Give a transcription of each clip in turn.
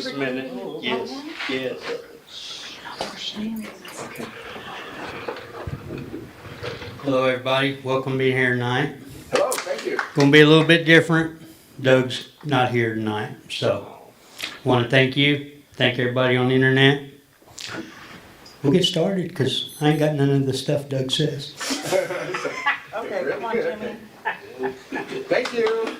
just a minute. Yes, yes. Okay. Hello, everybody. Welcome to being here tonight. Hello, thank you. Going to be a little bit different. Doug's not here tonight, so want to thank you. Thank everybody on the internet. We'll get started because I ain't got none of the stuff Doug says. Okay, come on, Jimmy. Thank you.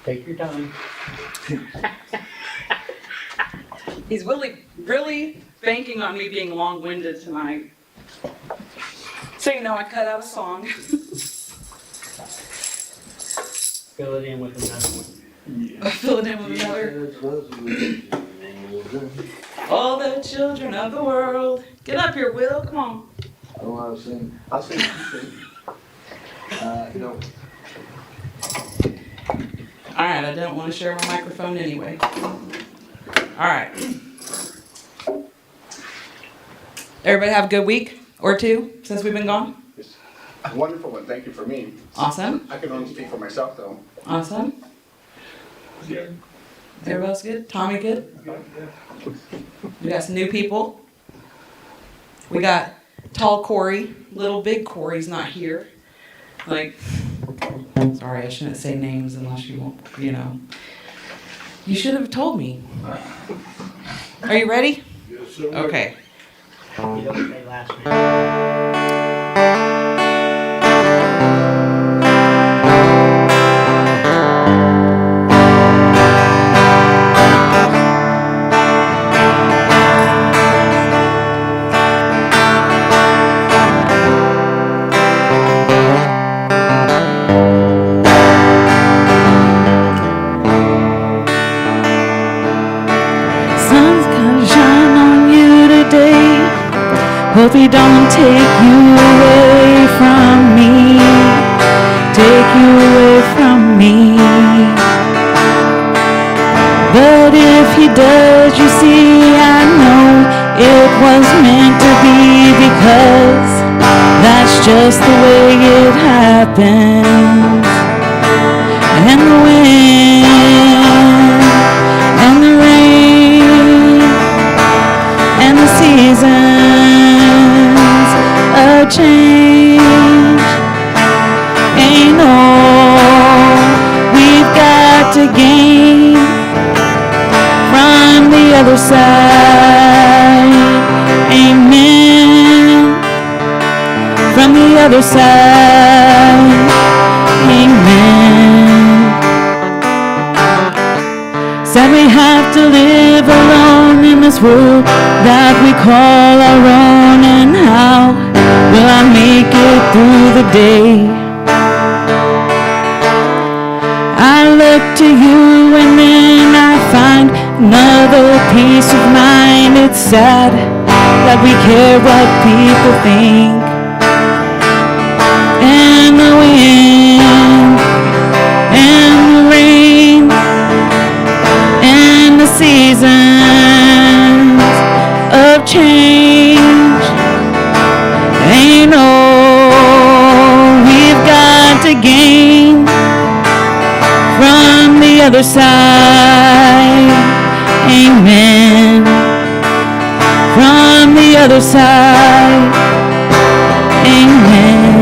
Take your time. He's really banking on me being long-winded tonight. So you know I cut out a song. Fill it in with another one. I'll fill it in with another. All the children of the world. Get up here, Will. Come on. Oh, I'll sing. I'll sing. No. All right, I don't want to share my microphone anyway. All right. Everybody have a good week or two since we've been gone? It's a wonderful one. Thank you for me. Awesome. I can only speak for myself, though. Awesome. Everybody's good? Tommy good? We got some new people. We got tall Corey. Little big Corey's not here. Sorry, I shouldn't say names unless you want, You should have told me. Are you ready? Yes, sir. Okay. You don't say last name. Sun's gonna shine on you today. Hope he don't take you away from me. Take you away from me. But if he does, you see, I know it was meant to be, because that's just the way it happens. And the wind and the rain and the seasons of change ain't all we've got to gain from the other side. Amen. From the other side. Amen. Said we have to live alone in this world that we call our own, and how will I make it through the day? I look to you and then I find another peace of mind. It's sad that we care what people think. And the wind and the rain and the seasons of change ain't all we've got to gain from the other side. Amen. From the other side. Amen.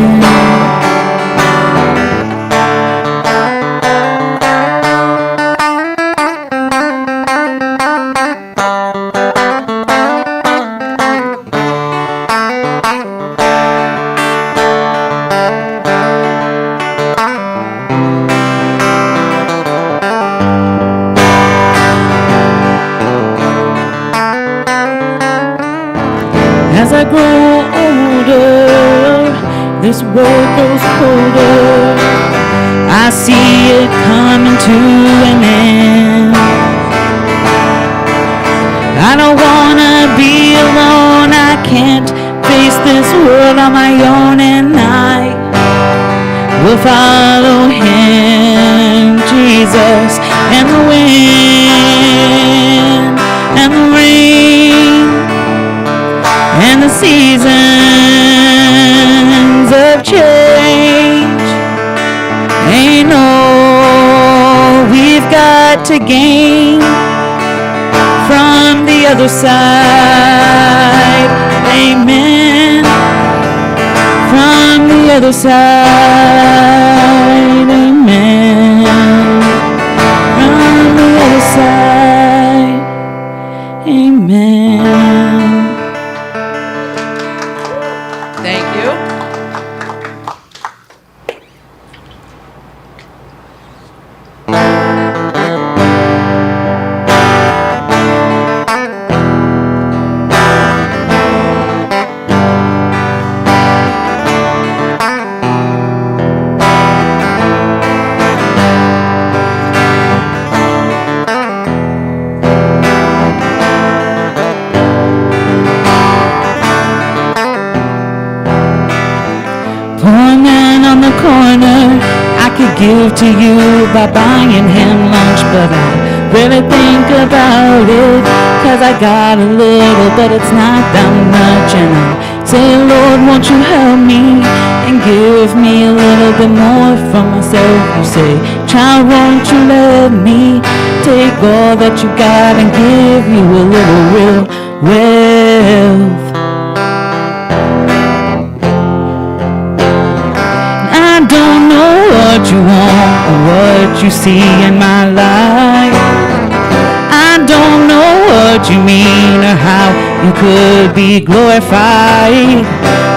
As I grow older, this world grows colder. I see it coming to an end. I don't wanna be alone. I can't face this world on my own, and I will follow him, Jesus, and the wind and the rain and the seasons of change. Ain't all we've got to gain from the other side. Amen. From the other side. Amen. From the other side. Amen. Thank you. Poor man on the corner, I could give to you by buying him lunch, but I really think about it, 'cause I got a little, but it's not that much, and I say, Lord, won't you help me and give me a little bit more for myself? You say, child, won't you let me take all that you got and give you a little real wealth? I don't know what you want or what you see in my life. I don't know what you mean or how you could be glorified.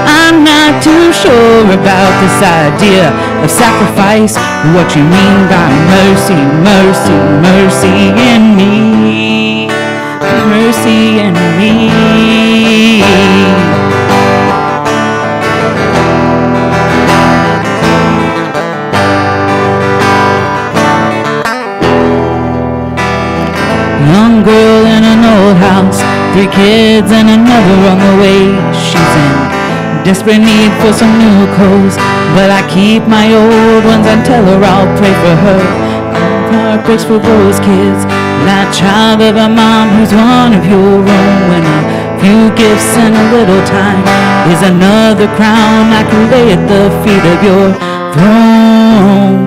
I'm not too sure about this idea of sacrifice, what you mean by mercy, mercy, mercy in me, mercy in me. Young girl in an old house, 3 kids and another on the way. She's in desperate need for some new clothes, but I keep my old ones and tell her I'll pray for her. Heart breaks for those kids, that child of a mom who's one of your own. When a few gifts and a little time is another crown I can lay at the feet of your throne.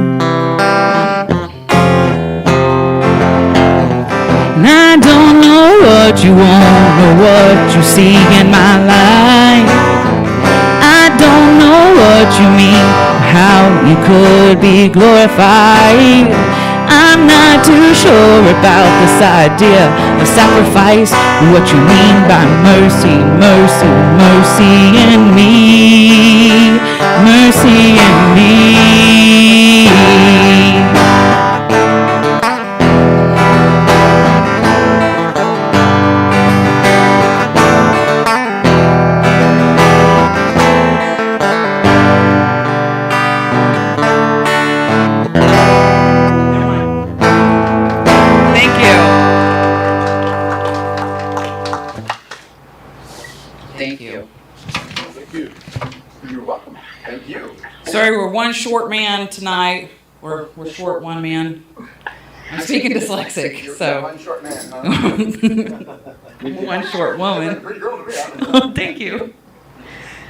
And I don't know what you want or what you see in my life. I don't know what you mean, how you could be glorified. I'm not too sure about this idea of sacrifice, what you mean by mercy, mercy, mercy in me, mercy in me. Sorry, we're one short man tonight. We're short one man. I'm speaking dyslexic, so. One short man, huh? One short woman. Pretty girl to me, I don't know. Oh, thank you. All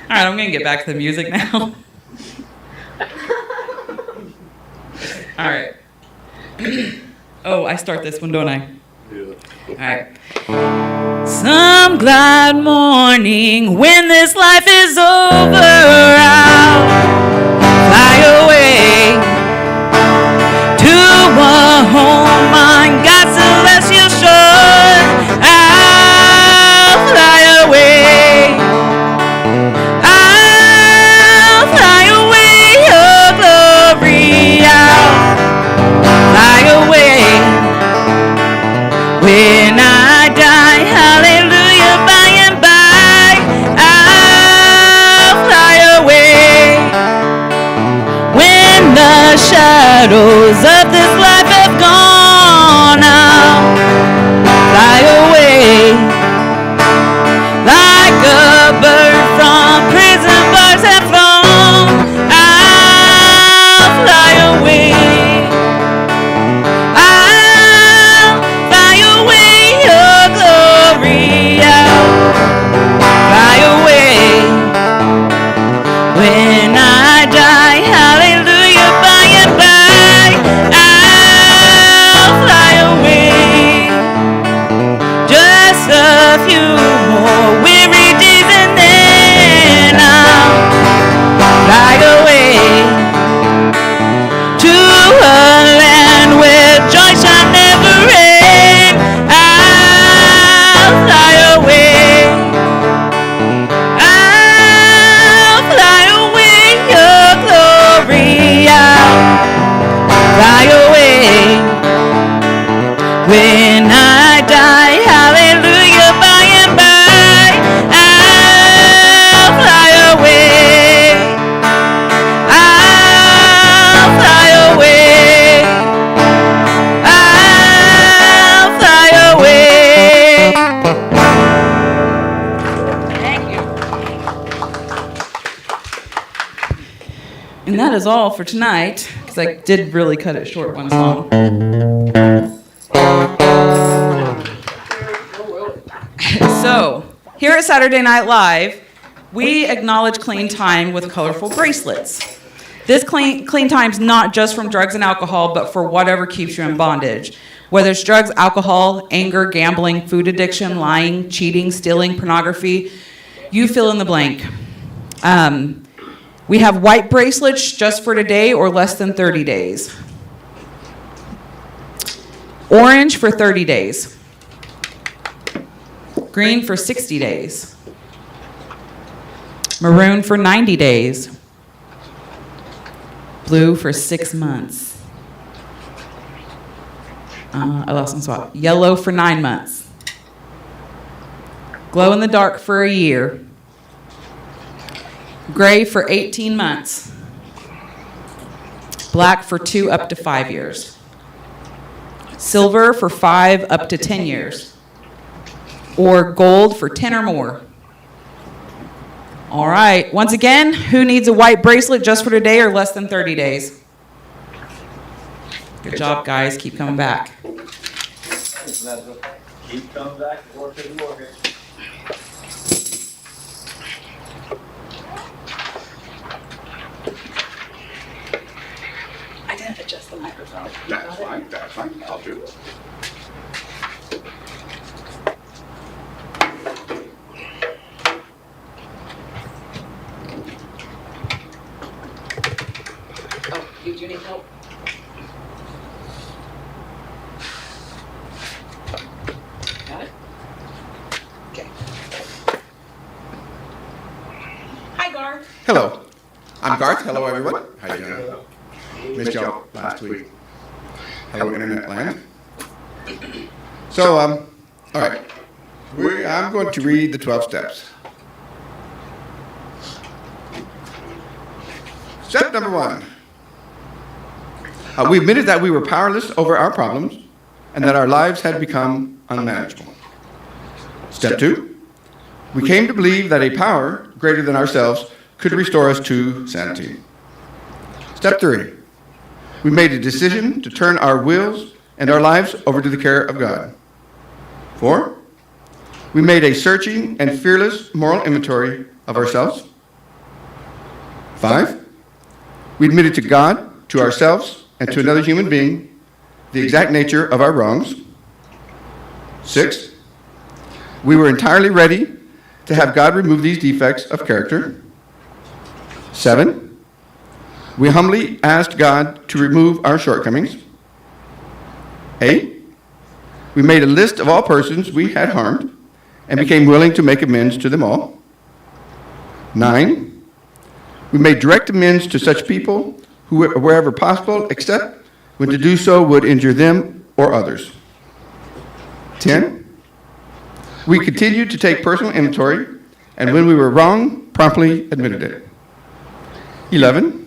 right, I'm going to get back to the music now. All right. Oh, I start this one, don't I? Yeah. All right. Some glad morning when this life is over, I'll fly away to a home on God's celestial shore. I'll fly away. I'll fly away, oh glory. I'll fly away when I die. Hallelujah, by and by. I'll fly away when the shadows of this life have gone. I'll fly away like a bird from prison bars have flown. I'll fly away. I'll fly away, oh glory. I'll fly away And that is all for tonight, because I did really cut it short one song. So, here at Saturday Night Live, we acknowledge clean time with colorful bracelets. This clean time's not just from drugs and alcohol, but for whatever keeps you in bondage. Whether it's drugs, alcohol, anger, gambling, food addiction, lying, cheating, stealing, pornography, you fill in the blank. We have white bracelets just for today or less than 30 days. Orange for 30 days. Green for 60 days. Maroon for 90 days. Blue for 6 months. I lost my spot. Yellow for 9 months. Glow in the dark for a year. Gray for 18 months. Black for 2 up to 5 years. Silver for 5 up to 10 years. Or gold for 10 or more. All right. Once again, who needs a white bracelet just for today or less than 30 days? Good job, guys. Keep coming back. Keep coming back and work and work it. I didn't adjust the microphone. That's fine, I'll do it. Oh, you do need help? Got it? Okay. Hi, Gar. Hello, I'm Garth. Hello, everyone. How you doing? Missed y'all last week. Hello, Internet land. So, all right. I'm going to read the 12 steps. Step number 1. We admitted that we were powerless over our problems and that our lives had become unmanageable. Step 2. We came to believe that a power greater than ourselves could restore us to sanity. Step 3. We made a decision to turn our wills and our lives over to the care of God. 4. We made a searching and fearless moral inventory of ourselves. 5. We admitted to God, to ourselves, and to another human being the exact nature of our wrongs. 6. We were entirely ready to have God remove these defects of character. 7. We humbly asked God to remove our shortcomings. 8. We made a list of all persons we had harmed and became willing to make amends to them all. 9. We made direct amends to such people who, wherever possible, except when to do so would injure them or others. 10. We continued to take personal inventory, and when we were wrong, promptly admitted it. 11.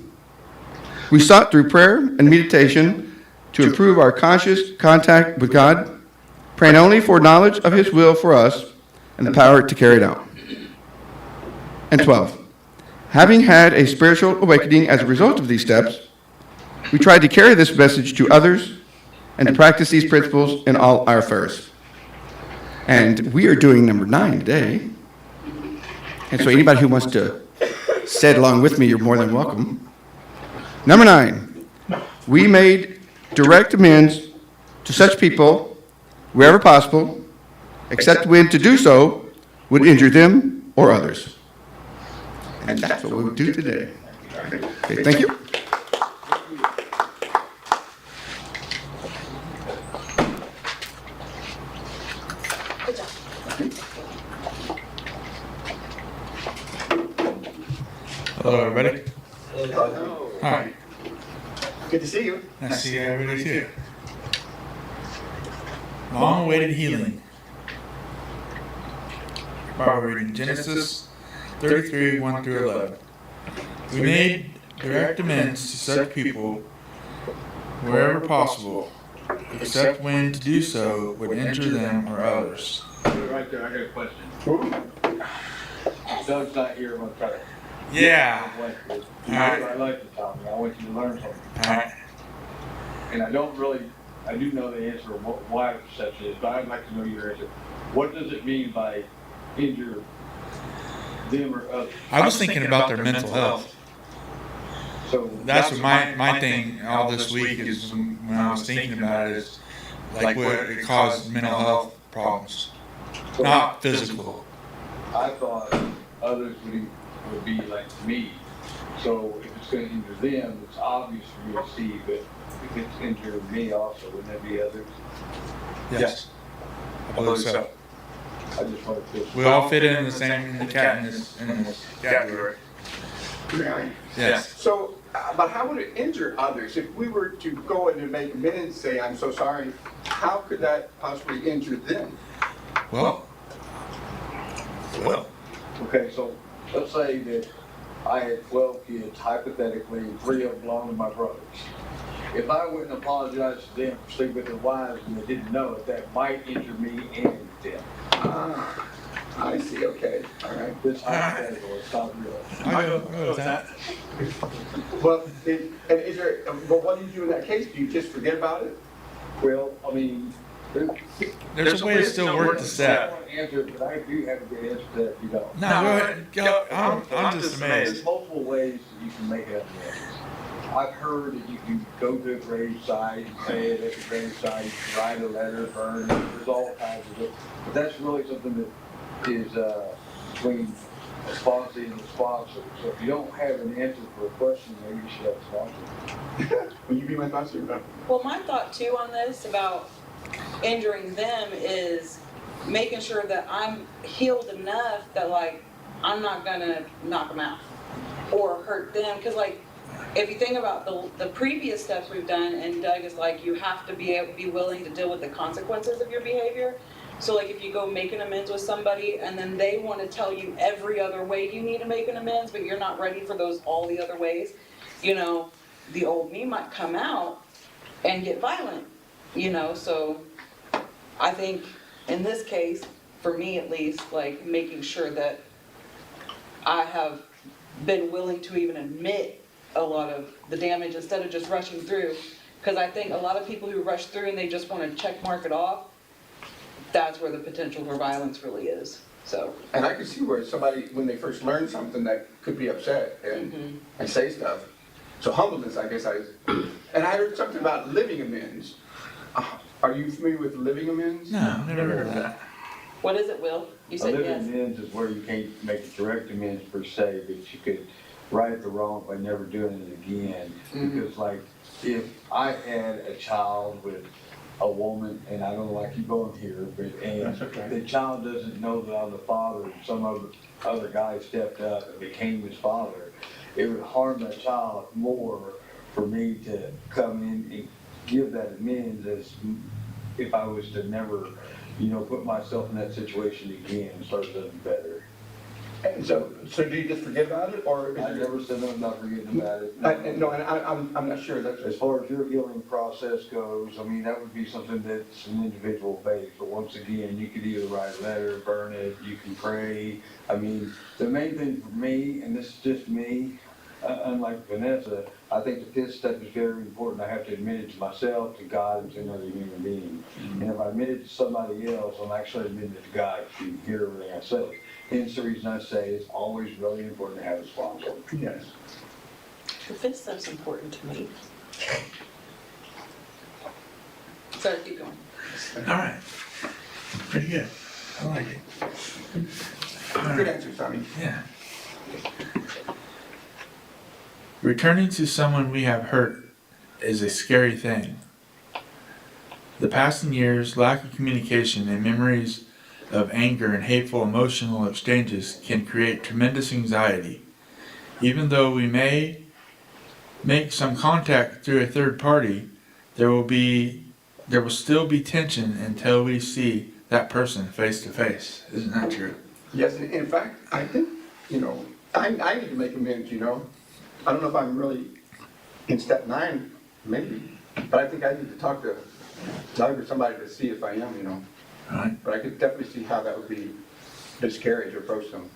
We sought through prayer and meditation to improve our conscious contact with God, praying only for knowledge of His will for us and the power to carry it out. And 12. Having had a spiritual awakening as a result of these steps, we tried to carry this message to others and to practice these principles in all our affairs. And we are doing number 9 today. And so anybody who wants to say it along with me, you're more than welcome. Number 9, we made direct amends to such people wherever possible, except when to do so would injure them or others. And that's what we'll do today. Okay, thank you. Hello, everybody. Hello. Hi. Good to see you. Nice to see everybody here. Long-awaited healing. Bible reading Genesis 33, 1 through 11. We made direct amends to such people wherever possible, except when to do so would injure them or others. Right there, I got a question. Doug's not here, I'm gonna try to Yeah. I like to tell me. I want you to learn something. Alright. And I do know the answer of why perception is, but I'd like to know your answer. What does it mean by injure them or others? I was thinking about their mental health. So That's what my thing all this week is when I was thinking about it is like what it caused mental health problems, not physical. I thought others would be like me. So if it's going to injure them, it's obvious for me to see. But if it's injuring me also, wouldn't that be others? Yes, I believe so. I just wanted to. We all fit in the same in this category. Really? Yes. So, but how would it injure others? If we were to go in and make amends and say, I'm so sorry, how could that possibly injure them? Well. Okay, so let's say that I had 12 kids, hypothetically, and 3 of them belonged to my brothers. If I wouldn't apologize to them for sleeping with their wives and they didn't know it, that might injure me and them. I see, okay, all right. This hypothetical, it's not real. I go with that. Well, and is there, but what do you do in that case? Do you just forget about it? Well, I mean, There's a way to still work the I step. don't want to answer it, but I do have a good answer to that if you don't. No, go ahead. Go. I'm just amazed. There's multiple ways that you can make it up. I've heard that you can go to a graveside and say it at the graveside, write a letter, burn it, there's all kinds of it. But that's really something that is between a sponsee and a sponsor. So if you don't have an answer for a question, maybe you should have a sponsor. Will you be my sponsor? Well, my thought too on this about injuring them is making sure that I'm healed enough that like I'm not gonna knock them out or hurt them. Cause like if you think about the previous steps we've done, and Doug is like you have to be willing to deal with the consequences of your behavior. So like if you go make an amends with somebody and then they want to tell you every other way you need to make an amends, but you're not ready for all the other ways, you know, the old me might come out and get violent, you know. So I think in this case, for me at least, like making sure that I have been willing to even admit a lot of the damage instead of just rushing through. Because I think a lot of people who rush through and they just want to check mark it off, that's where the potential for violence really is. So. And I can see where somebody, when they first learn something, that could be upset and say stuff. So humbleness, I guess and I heard something about living amends. Are you familiar with living amends? No, never heard of that. What is it, Will? You A said living yes. amends is where you can't make a direct amends per se, but you could right the wrong by never doing it again. Because like, if I had a child with a woman, and I don't like you going here, but That's okay. the child doesn't know that I'm the father, and some other guy stepped up and became his father, it would harm that child more for me to come in and give that amends as if I was to never, put myself in that situation again and start doing better. And so do you just forget about it, or is I there, never said I'm not forgetting about it. no, and I'm not sure, As far as your healing process goes, I mean, that would be something that's an individual based, but once again, you could either write a letter, burn it, you can pray. I mean, the main thing for me, and this is just me, unlike Vanessa, I think the fifth step is very important. I have to admit it to myself, to God, and to another human being. And if I admit it to somebody else, I'm actually admitting it to God, because you can hear everything I say. Hence the reason I say it's always really important to have a sponsor. yes. The fifth step's important to me. Sorry, keep going. All right. Pretty good. I like it. Good answer, Tommy. Yeah. Returning to someone we have hurt is a scary thing. The passing years, lack of communication, and memories of anger and hateful emotional exchanges can create tremendous anxiety. Even though we may make some contact through a third party, there will still be tension until we see that person face to face. Isn't that true? Yes, and in fact, I think, I need to make amends, I don't know if I'm really in step 9, maybe, but I think I need to talk to Doug or somebody to see if I am, Right. But I could definitely see how that would be a bit scary to approach them.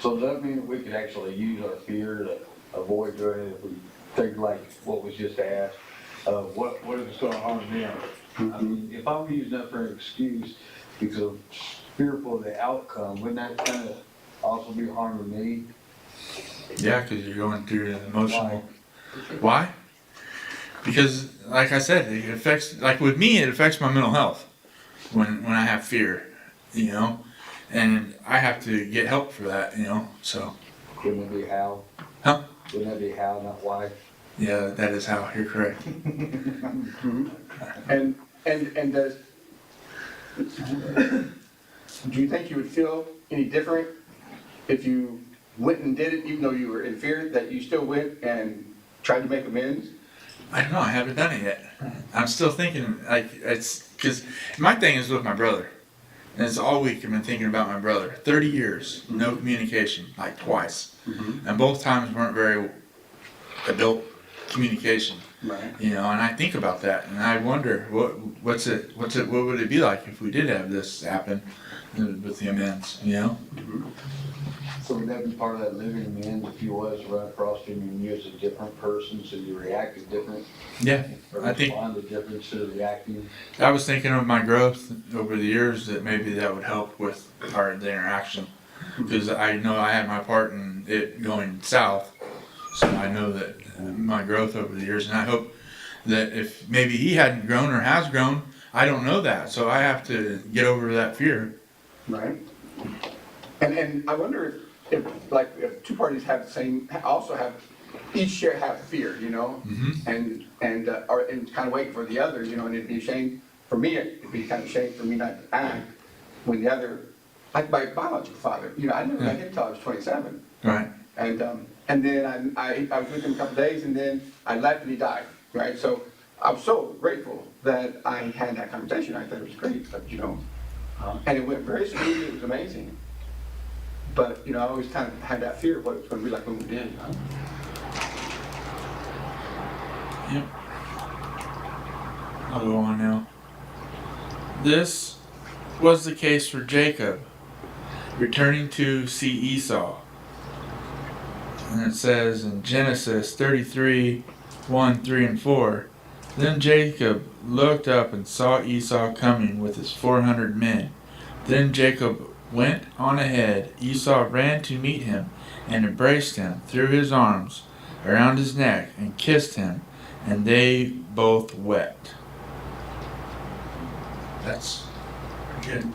So does that mean that we could actually use our fear to avoid doing it if we think like what was just asked? What if it's gonna harm them? I mean, if I'm using that for an excuse because I'm fearful of the outcome, wouldn't that kind of also be harming me? Yeah, because you're going through the emotional. Why? Because, like I said, it affects. Like with me, it affects my mental health when I have fear, you know, and I have to get help for that, you know. So, Wouldn't it be how? Huh? Wouldn't that be how, not why? yeah, that is how. You're correct. And does, do you think you would feel any different if you went and did it, even though you were in fear, that you still went and tried to make amends? I don't know. I haven't done it yet. I'm still thinking like it's because my thing is with my brother. And it's all week I've been thinking about my brother. 30 years, no communication, like twice. And both times weren't very adult communication. Right. You know, and I think about that and I wonder what would it be like if we did have this happen with the amends, you know? So would that be part of that living amends if you was right across from you and you was a different person, so you reacted different? Yeah, Or I think responded different instead of reacting? I was thinking of my growth over the years that maybe that would help with the interaction because I know I had my part in it going south, so I know that my growth over the years, and I hope that if maybe he hadn't grown or has grown, I don't know that, so I have to get over that fear. Right. And I wonder if like, if two parties have the same, also have, each have fear, you know? And kind of waiting for the other, you know, and it'd be a shame, for me, it'd be kind of a shame for me not to act when the other, like my biological father, you know, I never met him until I was 27. Right. And then I was with him a couple days and then I left and he died, right? So I'm so grateful that I had that conversation. I thought it was great, but you know, and it went very smoothly, it was amazing. But, you know, I always kind of had that fear of what it was gonna be like when we did, you know? Yep. I'll go on now. This was the case for Jacob, returning to see Esau. And it says in Genesis 33, 1, 3, and 4, Then Jacob looked up and saw Esau coming with his 400 men. Then Jacob went on ahead. Esau ran to meet him and embraced him, threw his arms around his neck, and kissed him, and they both wept. That's good.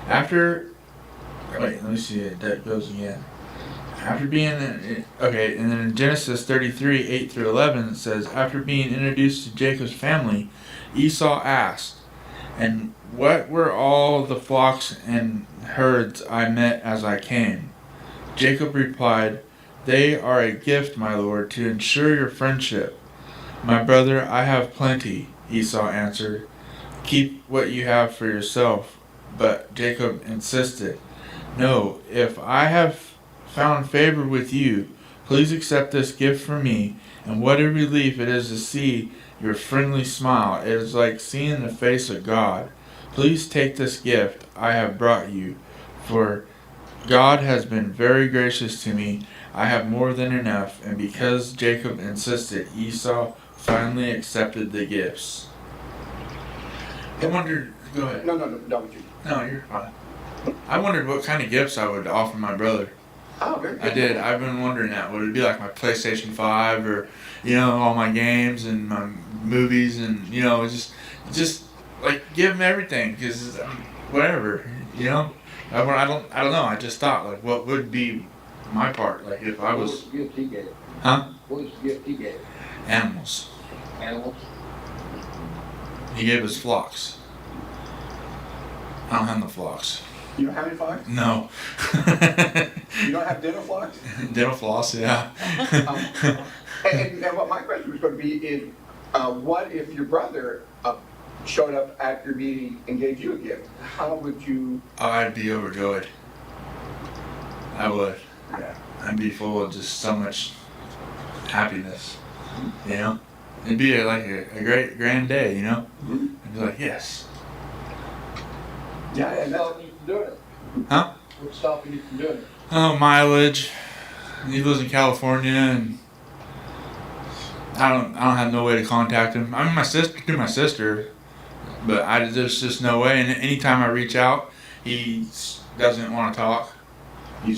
After, wait, let me see it. That goes again. After being, okay, and then in Genesis 33, 8 through 11, it says, After being introduced to Jacob's family, Esau asked, And what were all the flocks and herds I met as I came? Jacob replied, They are a gift, my lord, to ensure your friendship. My brother, I have plenty, Esau answered. Keep what you have for yourself. But Jacob insisted, No, if I have found favor with you, please accept this gift from me, and what a relief it is to see your friendly smile. It is like seeing the face of God. Please take this gift I have brought you, for God has been very gracious to me. I have more than enough, and because Jacob insisted, Esau finally accepted the gifts. I wondered, go ahead. No, with you. No, you're fine. I wondered what kind of gifts I would offer my brother. Oh, very good. I did. I've been wondering that. Would it be like my PlayStation 5 or, you know, all my games and my movies and, you know, just like give him everything because whatever, you know. I don't know. I just thought like what would be my part like if I What was, was the gift he gave? huh? What was the gift he gave? Animals. Animals? He gave us flocks. I don't have no flocks. You don't have any flocks? No. You don't have dental flocks? Dental floss, yeah. And what my question was going to be is, what if your brother showed up at your meeting and gave you a gift? How would you? I'd be overjoyed. I would. Yeah. I'd be full of just so much happiness, you know? It'd be like a great grand day, you know? I'd be like, yes. Yeah, and that's, doing it. Huh? What's stopping you from doing it? Oh, mileage. He lives in California, and I don't have no way to contact him. I'm my sister, but there's just no way. And anytime I reach out, he doesn't want to talk. He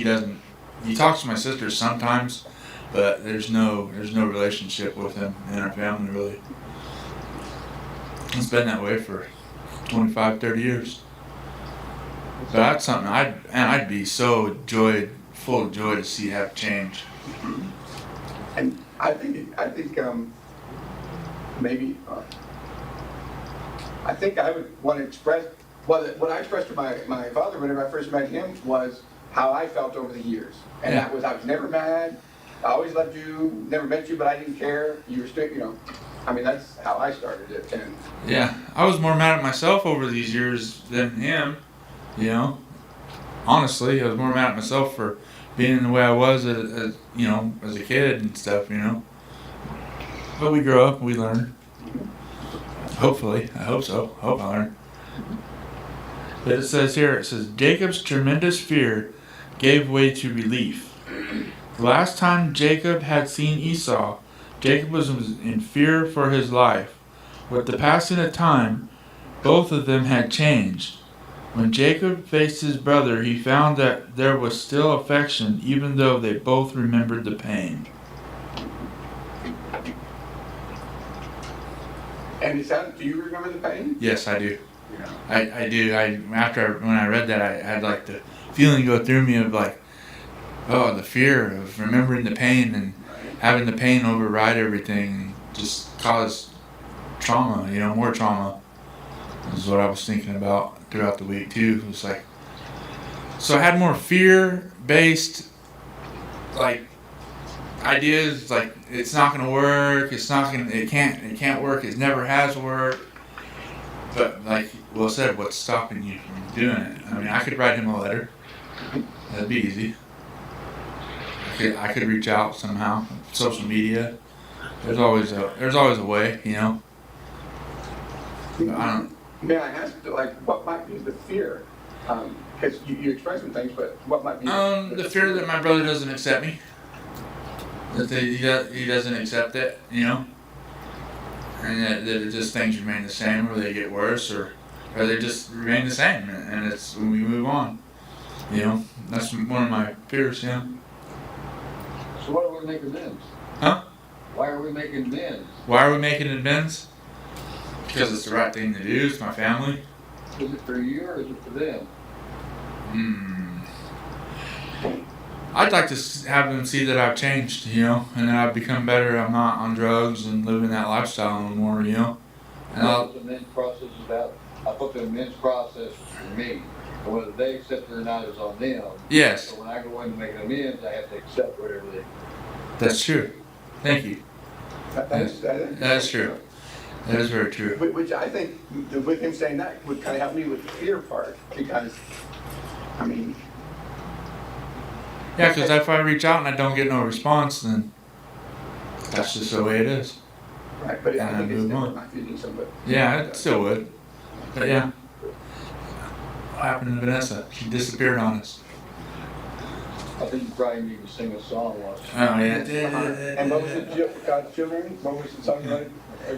doesn't. He talks to my sister sometimes, but there's no relationship with him and our family really. It's been that way for 25, 30 years. So that's something I'd be so full of joy to see have change. And I think maybe, I think I would want to express, what I expressed to my father whenever I first met him was how I felt over the years. And Yeah. that was, I was never mad, I always loved you, never met you, but I didn't care, you were strict, I mean, that's how I started it, and Yeah, I was more mad at myself over these years than him. Honestly, I was more mad at myself for being the way I was as a kid and stuff. But we grow up, and we learn. Hopefully, I hope so. I hope I learn. But it says Jacob's tremendous fear gave way to relief. The last time Jacob had seen Esau, Jacob was in fear for his life. With the passing of time, both of them had changed. When Jacob faced his brother, he found that there was still affection, even though they both remembered the pain. and it sounded, do you remember the pain? Yes, I do. I do. When I read that, I had like the feeling go through me of like, oh, the fear of remembering the pain and having the pain override everything, and just cause trauma. More trauma. Is what I was thinking about throughout the week too. It was like, so I had more fear-based like ideas, like it's not gonna work. It can't work. It never has worked. But like Will said, what's stopping you from doing it? I mean, I could write him a letter. That'd be easy. I could reach out somehow. Social media. There's always a way, But I don't. May I ask, like, what might be the fear? Because you expressed some things, but what might be The fear that my brother doesn't accept me. That he doesn't accept it, and that just things remain the same, or they get worse, or they just remain the same, and it's when we move on. That's one of my fears. So what are we making amends? Huh? Why are we making amends? Why are we making amends? Because it's the right thing to do. It's my family. Is it for you or is it for them? I'd like to have them see that I've changed, and that I've become better. I'm not on drugs and living that lifestyle anymore, And What the amends process is about? I put the amends process for me. And whether they accept it or not is on them. yes, So when I go in to make an amends, I have to accept whatever they. that's true. Thank you. That's true. That is very true. Which I think, with him saying that, would kind of help me with the fear part, because, I mean, Yeah, because if I reach out and I don't get no response, then that's just the way it is. right, but I And think it's move never on. my feeling, so, but. Yeah, it still would. But yeah. What happened to Vanessa? She disappeared on us. I think you probably need to sing a song once. Oh, yeah. And what was it, God's children? What was the song like?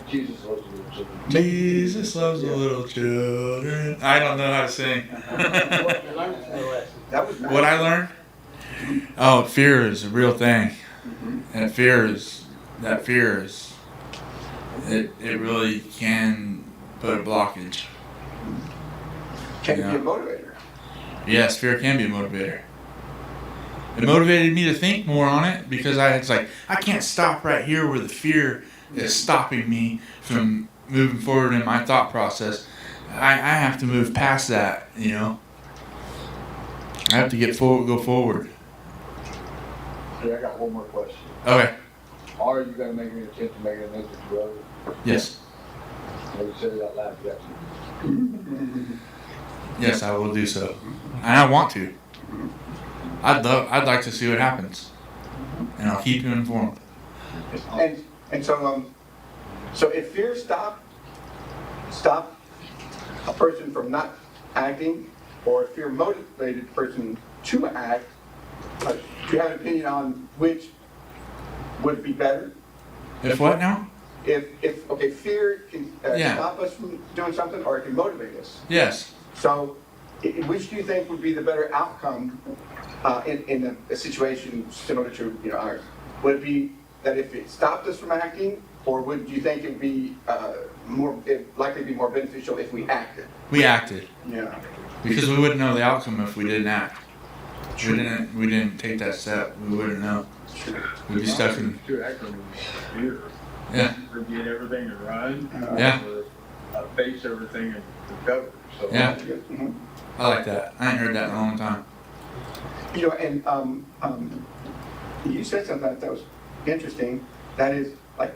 Jesus loves the little children. Jesus loves the little children. I don't know how to sing. That was nice. What I learned? Oh, fear is a real thing. And that fear is, it really can put a blockage. Can Yeah. be a motivator. Yes, fear can be a motivator. It motivated me to think more on it because it's like, I can't stop right here where the fear is stopping me from moving forward in my thought process. I have to move past that, I have to go forward. Okay, I got one more question. Okay. Are you going to make an attempt to make an amends with your brother? Yes. Maybe say it out loud, Jackson. Yes, I will do so. And I want to. I'd like to see what happens. And I'll keep you informed. And so if fear stop a person from not acting, or a fear-motivated person to act, do you have an opinion on which would be better? If what now? Okay, fear can Yeah. stop us from doing something, or it can motivate us. Yes. So, which do you think would be the better outcome in a situation similar to ours? Would it be that if it stopped us from acting, or would you think it'd be likely to be more beneficial if we acted? We acted Yeah. because we wouldn't know the outcome if we didn't act. We didn't take that step. We wouldn't know. We'd be stuck in. To act on fear. Yeah. Forget everything and run. Yeah. Or face everything and recover. So Yeah. Mhm. I like that. I ain't heard that in a long time. And you said something that was interesting. That is, like,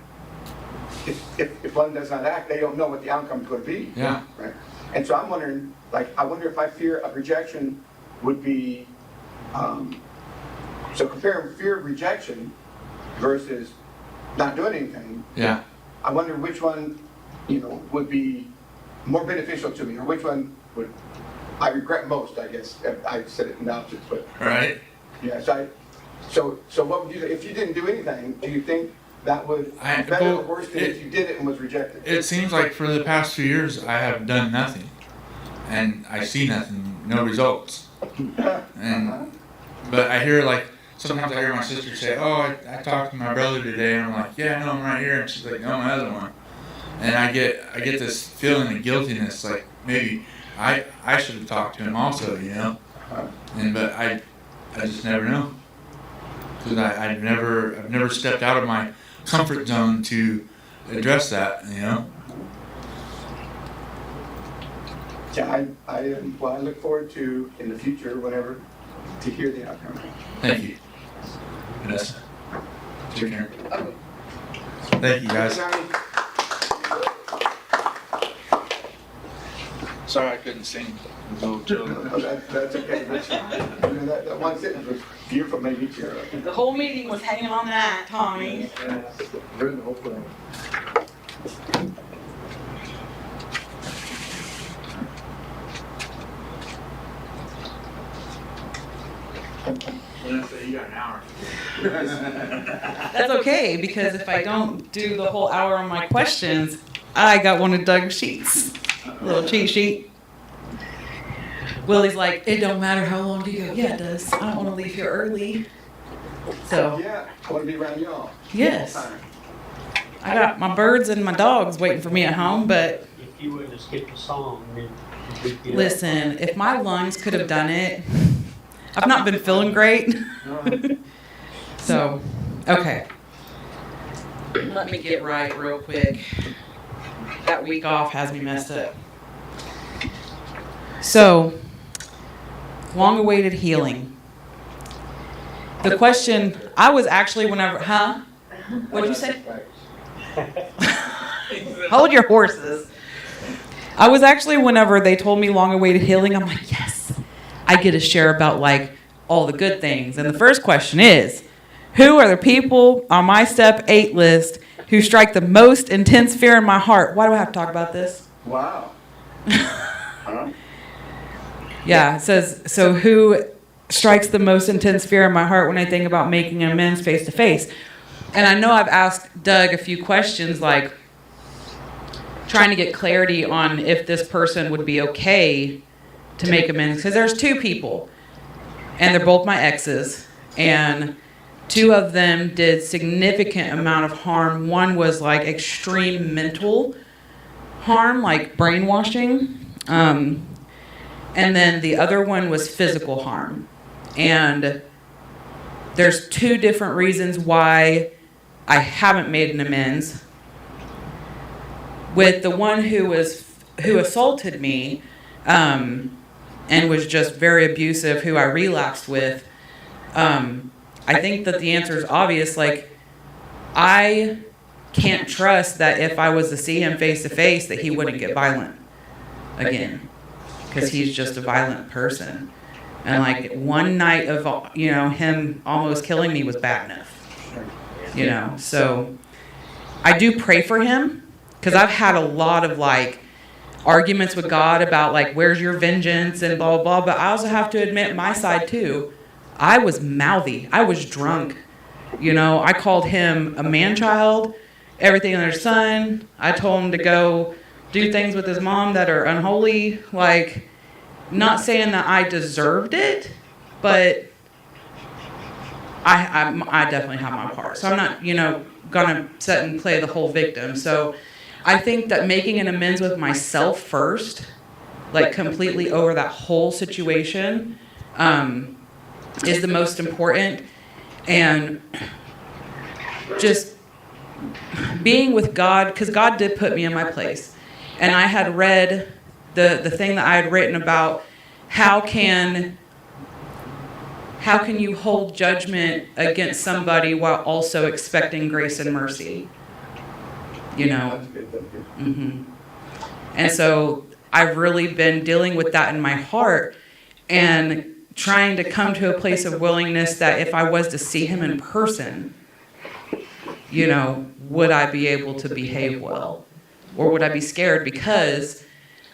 if one does not act, they don't know what the outcome is going to be. Yeah. Right. And so I'm wondering, I wonder if my fear of rejection would be, so comparing fear of rejection versus not doing anything. Yeah. I wonder which one, would be more beneficial to me, or which one would I regret most, I guess. I said it in the opposite, but Right. yeah, so what would you, if you didn't do anything, do you think that would be better or well, worse than if you did it and was rejected? It seems like for the past few years I have done nothing, and I see nothing, no results. And but I hear sometimes I hear my sister say, "Oh, I talked to my brother today," and I'm like, "Yeah, no, I'm right here," and she's like, "No, my other one." And I get this feeling of guiltiness, like maybe I should have talked to him also, And but I just never know, because I've never stepped out of my comfort zone to address that, Yeah, I look forward to, in the future, whenever, to hear the outcome. Thank you, Vanessa. Take care. Thank you, guys. Sorry I couldn't sing. Oh, that's okay, that one sentence was beautiful, made me tear up. The whole meeting was hanging on that, Tommy. Heard the whole thing. Vanessa, you got an hour. That's okay, because if I don't do the whole hour on my questions, I got one of Doug's sheets. A little cheat sheet. Willie's like, it don't matter how long you go. Yeah, it does. I don't want to leave here early. So, Yeah, I want to be around y'all. yes. All the time. I got my birds and my dogs waiting for me at home, but If you wouldn't have skipped a song, then we'd be listen, if my lungs could have done it, I've not been feeling great. So, okay. Let me get right real quick. That week off has me messed up. So, long-awaited healing. The question, I was actually whenever, What'd you say? Hold your horses. I was actually, whenever they told me long-awaited healing, I'm like, yes, I get to share about all the good things. And the first question is, who are the people on my step 8 list who strike the most intense fear in my heart? Why do I have to talk about this? Wow. Yeah, it says, so who strikes the most intense fear in my heart when I think about making amends face to face? And I know I've asked Doug a few questions, trying to get clarity on if this person would be okay to make amends. Because there's 2 people, and they're both my exes, and 2 of them did significant amount of harm. One was extreme mental harm, brainwashing. And then the other one was physical harm. And there's 2 different reasons why I haven't made an amends. With the one who assaulted me, and was just very abusive, who I relapsed with, I think that the answer is obvious. I can't trust that if I was to see him face to face that he wouldn't get violent again, because he's just a violent person. And one night of him almost killing me was bad enough. So I do pray for him, because I've had a lot of arguments with God about like, where's your vengeance and blah, blah, blah. But I also have to admit my side too. I was mouthy. I was drunk. You know, I called him a man-child, everything under the sun. I told him to go do things with his mom that are unholy. Like, not saying that I deserved it, but I definitely have my part. So I'm not, you know, gonna sit and play the whole victim. So I think that making an amends with myself first, like completely over that whole situation, is the most important. And just being with God, because God did put me in my place. And I had read the thing that I had written about how can you hold judgment against somebody while also expecting grace and mercy? You know? That's good, that's good. Mm-hmm. And so I've really been dealing with that in my heart and trying to come to a place of willingness that if I was to see him in person, you know, would I be able to behave well? Or would I be scared? Because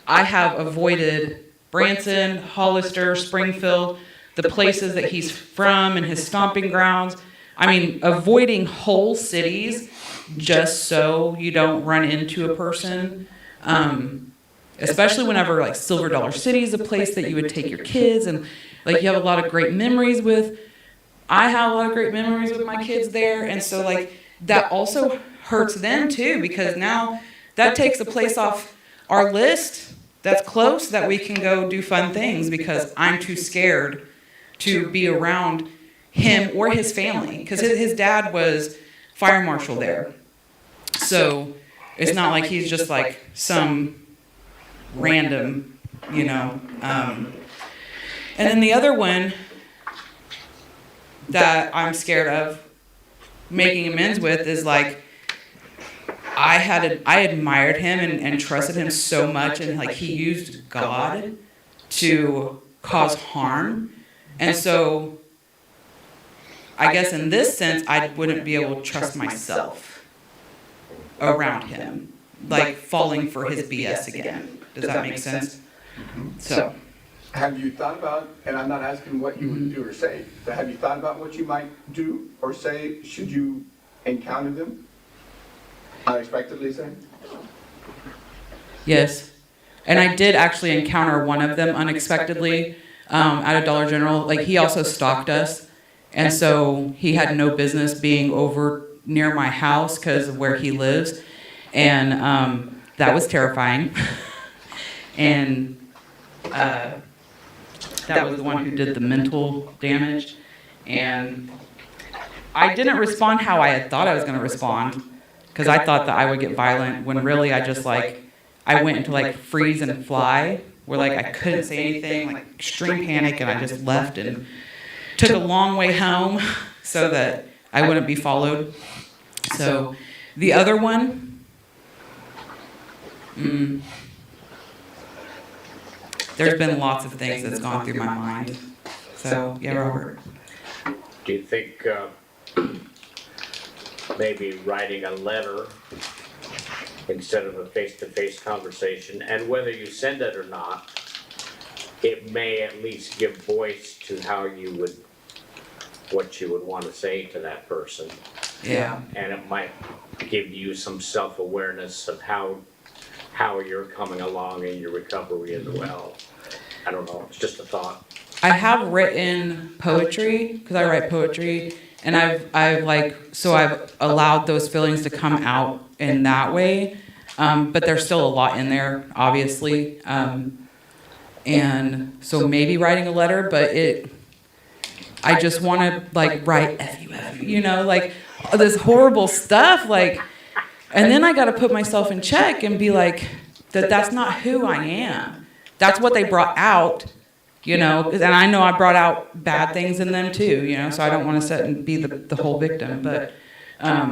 I have avoided Branson, Hollister, Springfield, the places that he's from and his stomping grounds. I mean, avoiding whole cities just so you don't run into a person. Especially whenever like Silver Dollar City is a place that you would take your kids and like you have a lot of great memories with. I have a lot of great memories with my kids there. And so like that also hurts them too, because now that takes a place off our list that's close that we can go do fun things because I'm too scared to be around him or his family, because his dad was fire marshal there. So it's not like he's just like some random, you know. And then the other one that I'm scared of making amends with is like, I admired him and trusted him so much, and like he used God to cause harm. And so I guess in this sense, I wouldn't be able to trust myself around him, like falling for his BS again. Does that make sense? So. Have you thought about, and I'm not asking what you would do or say, but have you thought about what you might do or say should you encounter them? Unexpectedly, say? Yes. And I did actually encounter one of them unexpectedly at a Dollar General. Like, he also stalked us. And so he had no business being over near my house because of where he lives. And that was terrifying. And that was the one who did the mental damage. And I didn't respond how I had thought I was going to respond, because I thought that I would get violent, when really I just like, I went into like freeze and fly, where like I couldn't say anything, like extreme panic, and I just left and took a long way home so that I wouldn't be followed. So the other one, there's been lots of things that's gone through my mind. So yeah, Robert. Do you think maybe writing a letter instead of a face-to-face conversation, and whether you send it or not, it may at least give voice to what you would want to say to that person. Yeah. And it might give you some self-awareness of how you're coming along in your recovery as well. I don't know, it's just a thought. I have written poetry, because I write poetry, and I've allowed those feelings to come out in that way, but there's still a lot in there, obviously, and so maybe writing a letter, but I just want to like write F you know, like this horrible stuff, like, and then I got to put myself in check and be like, that's not who I am. That's what they brought out. You know, and I know I brought out bad things in them too, you know, so I don't want to sit and be the whole victim, but I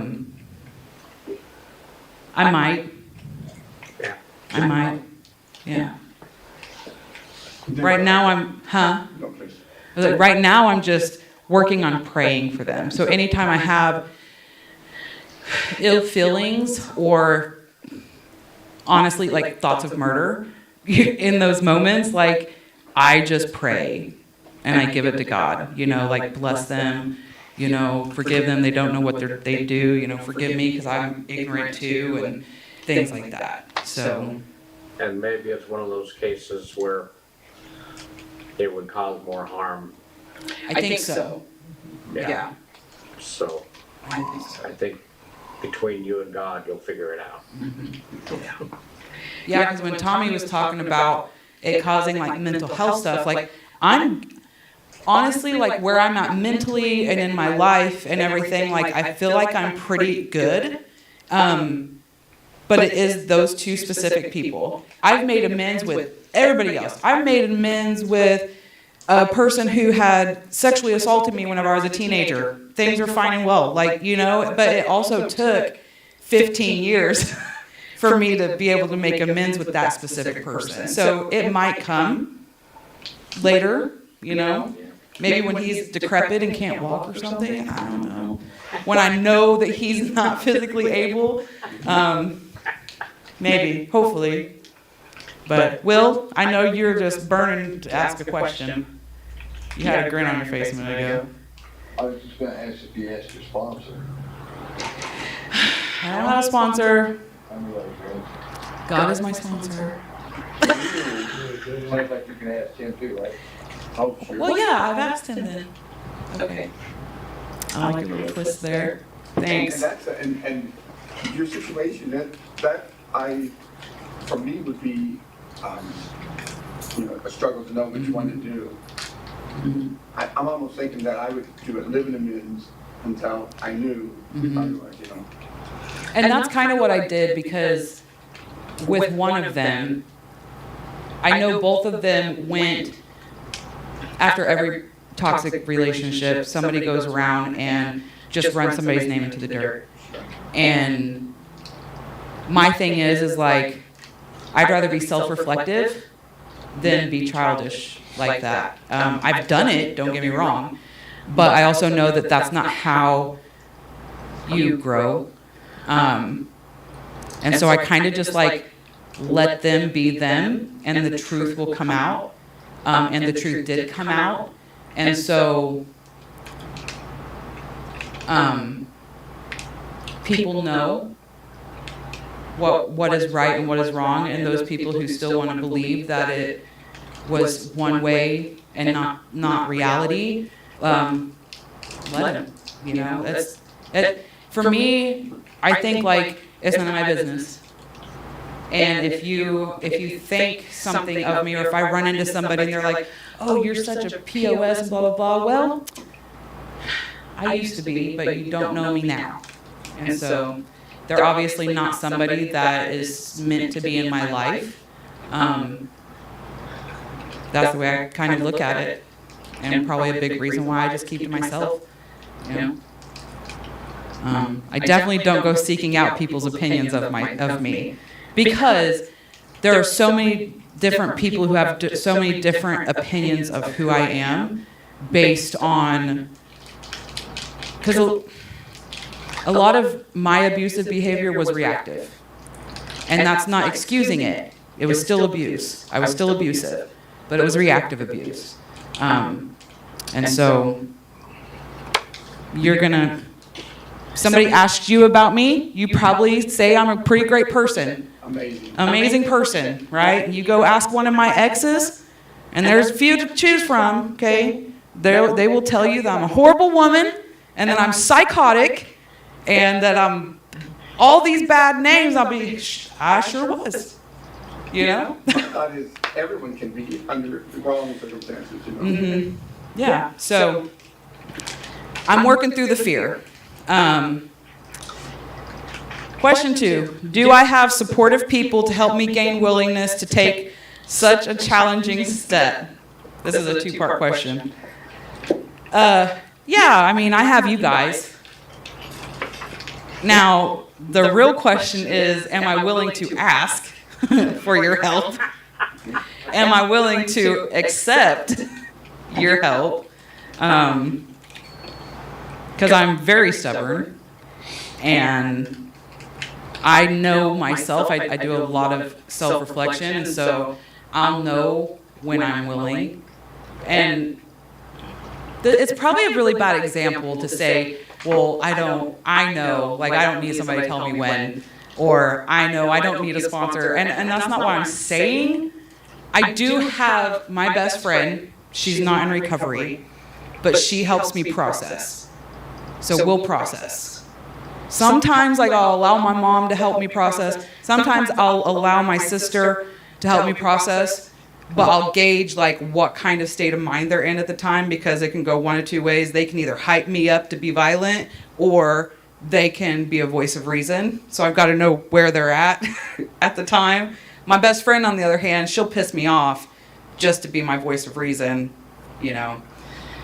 might. Yeah. I might. Yeah. Right now No, please. right now I'm just working on praying for them. So anytime I have ill feelings or honestly, like thoughts of murder in those moments, like I just pray and I give it to God, like bless them, forgive them. They don't know what they do, forgive me because I'm ignorant too, and things like that. So, And maybe it's one of those cases where it would cause more harm. I think so. Yeah. So I think between you and God, you'll figure it out. Yeah, because when Tommy was talking about it causing like mental health stuff, like I'm honestly like where I'm at mentally and in my life and everything, like I feel like I'm pretty good. But it is those two specific people. I've made amends with everybody else. I've made amends with a person who had sexually assaulted me whenever I was a teenager. Things are fine and well, but it also took 15 years for me to be able to make amends with that specific person. So it might come later, maybe when he's decrepit and can't walk or something. I don't know. When I know that he's not physically able, maybe, hopefully. But Will, I know you're just burning to ask a question. You had a grin on your face a minute ago. I was just gonna ask if you asked your sponsor. I don't have a sponsor. I knew that was right. God is my sponsor. Sounds like you can ask him too, right? Oh, sure. Well, yeah, I've asked him then. Okay. I like your little twist there. Thanks. And that's, and your situation, that for me would be, a struggle to know which one to do. I'm almost thinking that I would do a living amends until I knew, otherwise, And that's kind of what I did, because with one of them, I know both of them went after every toxic relationship. Somebody goes around and just runs somebody's name into the dirt. And my thing is like, I'd rather be self-reflective than be childish like that. I've done it, don't get me wrong, but I also know that that's not how you grow. And so I kind of just like let them be them, and the truth will come out. And the truth did come out. And so people know what is right and what is wrong, and those people who still want to believe that it was one way and not reality, let them. For me, I think like it's none of my business. And if you think something of me, or if I run into somebody and they're like, "Oh, you're such a POS," and blah blah blah. Well, I used to be, but you don't know me now, and so they're obviously not somebody that is meant to be in my life. That's the way I kind of look at it, and probably a big reason why I just keep to myself. I definitely don't go seeking out people's opinions of me, because there are so many different people who have so many different opinions of who I am, based on, because a lot of my abusive behavior was reactive, and that's not excusing it. It was still abuse. I was still abusive, but it was reactive abuse. And so you're gonna, somebody asked you about me, you probably say I'm a pretty great person. Amazing person, right? You go ask one of my exes, and there's a few to choose from, okay? They will tell you that I'm a horrible woman, and that I'm psychotic, and that I'm all these bad names. I sure was. My thought is everyone can be under the wrong circumstances, Yeah, so I'm working through the fear. Question 2, do I have supportive people to help me gain willingness to take such a challenging step? This is a 2-part question. Yeah, I mean, I have you guys. Now, the real question is, am I willing to ask for your help? Am I willing to accept your help? Because I'm very stubborn, and I know myself. I do a lot of self-reflection, and so I'll know when I'm willing. And it's probably a really bad example to say, well, I know, like I don't need somebody to tell me when, or I know I don't need a sponsor. And that's not what I'm saying. I do have my best friend. She's not in recovery, but she helps me process. So we'll process. Sometimes like I'll allow my mom to help me process. Sometimes I'll allow my sister to help me process. But I'll gauge like what kind of state of mind they're in at the time, because it can go one of two ways. They can either hype me up to be violent, or they can be a voice of reason. So I've got to know where they're at the time. My best friend, on the other hand, she'll piss me off just to be my voice of reason, you know.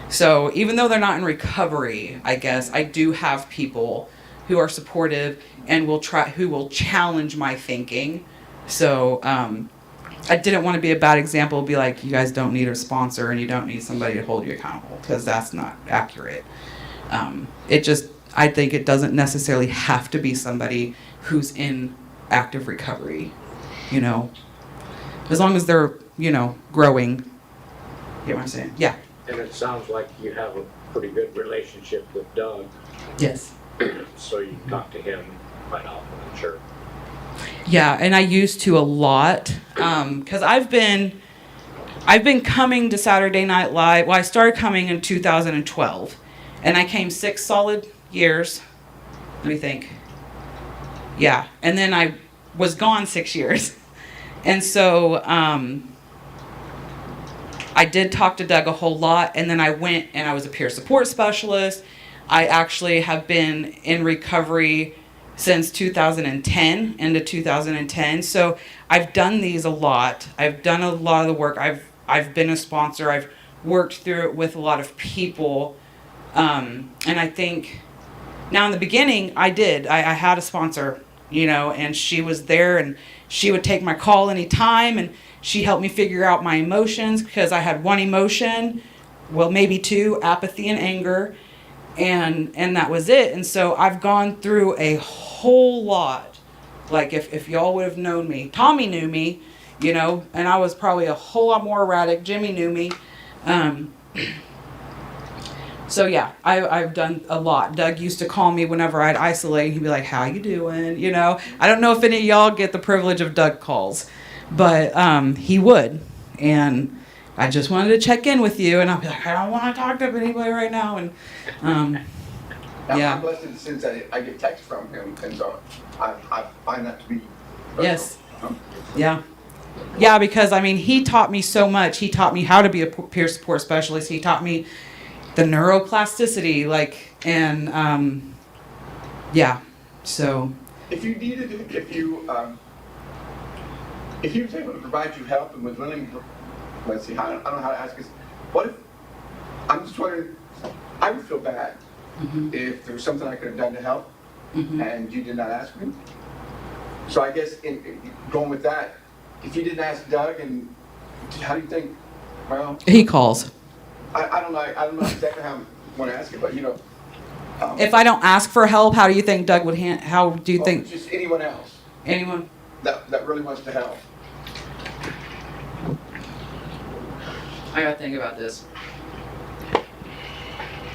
So even though they're not in recovery, I guess, I do have people who are supportive and who will challenge my thinking. So, I didn't want to be a bad example, be like, you guys don't need a sponsor and you don't need somebody to hold you accountable, because that's not accurate. I think it doesn't necessarily have to be somebody who's in active recovery, you know, as long as they're, you know, growing. You know what I'm saying? Yeah. And it sounds like you have a pretty good relationship with Doug, Yes. so you talk to him quite often, I'm sure. Yeah, and I used to a lot, because I've been coming to Saturday Night Live. Well, I started coming in 2012, and I came 6 solid years. Let me think. Yeah, and then I was gone 6 years, and so I did talk to Doug a whole lot, and then I went and I was a peer support specialist. I actually have been in recovery since 2010, into 2010. So I've done these a lot. I've done a lot of the work. I've been a sponsor. I've worked through it with a lot of people. And I think now in the beginning, I had a sponsor, you know, and she was there and she would take my call anytime, and she helped me figure out my emotions, because I had one emotion, well, maybe two: apathy and anger. And that was it. And so I've gone through a whole lot. Like if y'all would have known me, Tommy knew me, you know, and I was probably a whole lot more erratic. Jimmy knew me. So yeah, I've done a lot. Doug used to call me whenever I'd isolate. He'd be like, "How you doing?" You know, I don't know if any of y'all get the privilege of Doug calls, but he would. And I just wanted to check in with you, and I'll be like, I don't want to talk to anybody right now. And yeah. I'm blessed since I get texts from him, and so I find that to be personal. Yes. Yeah. Yeah, because I mean, he taught me so much. He taught me how to be a peer support specialist. He taught me the neuroplasticity, like, and yeah. So If you was able to provide you help and was willing to, let's see, I don't know how to ask this. What if, I'm just wondering, I would feel bad if there was something I could have done to help and you did not ask me. So I guess going with that, if you didn't ask Doug, and how do you think, well, he calls. I don't know exactly how I want to ask it, but you know. If I don't ask for help, how do you think Doug would how do you think? Just anyone else Anyone? that really wants to help. I gotta think about this.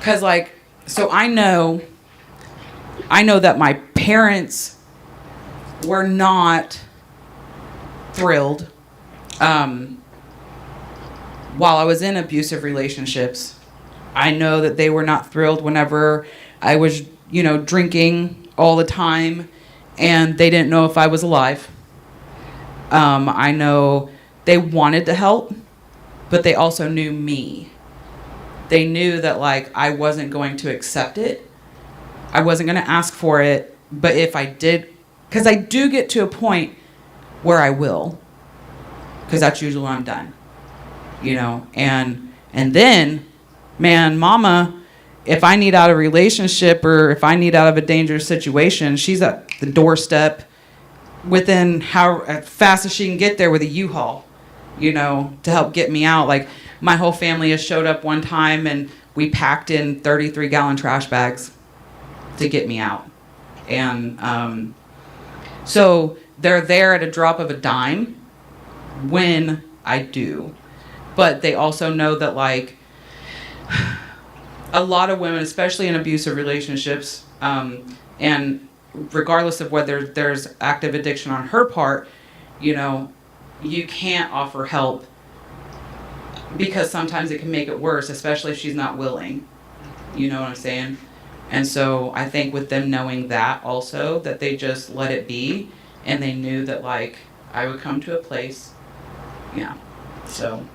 Cause like, so I know that my parents were not thrilled while I was in abusive relationships. I know that they were not thrilled whenever I was, you know, drinking all the time, and they didn't know if I was alive. I know they wanted to help, but they also knew me. They knew that, like, I wasn't going to accept it. I wasn't going to ask for it. But if I did, because I do get to a point where I will, because that's usually when I'm done, you know. And then, man, mama, if I need out of a relationship or if I need out of a dangerous situation, she's at the doorstep within how fast as she can get there with a U-Haul, you know, to help get me out. Like, my whole family has showed up one time and we packed in 33-gallon trash bags to get me out. And So they're there at a drop of a dime when I do. But they also know that, like, a lot of women, especially in abusive relationships, and regardless of whether there's active addiction on her part, you know, you can't offer help because sometimes it can make it worse, especially if she's not willing. You know what I'm saying? And so I think with them knowing that also, that they just let it be, and they knew that, like, I would come to a place. Yeah. So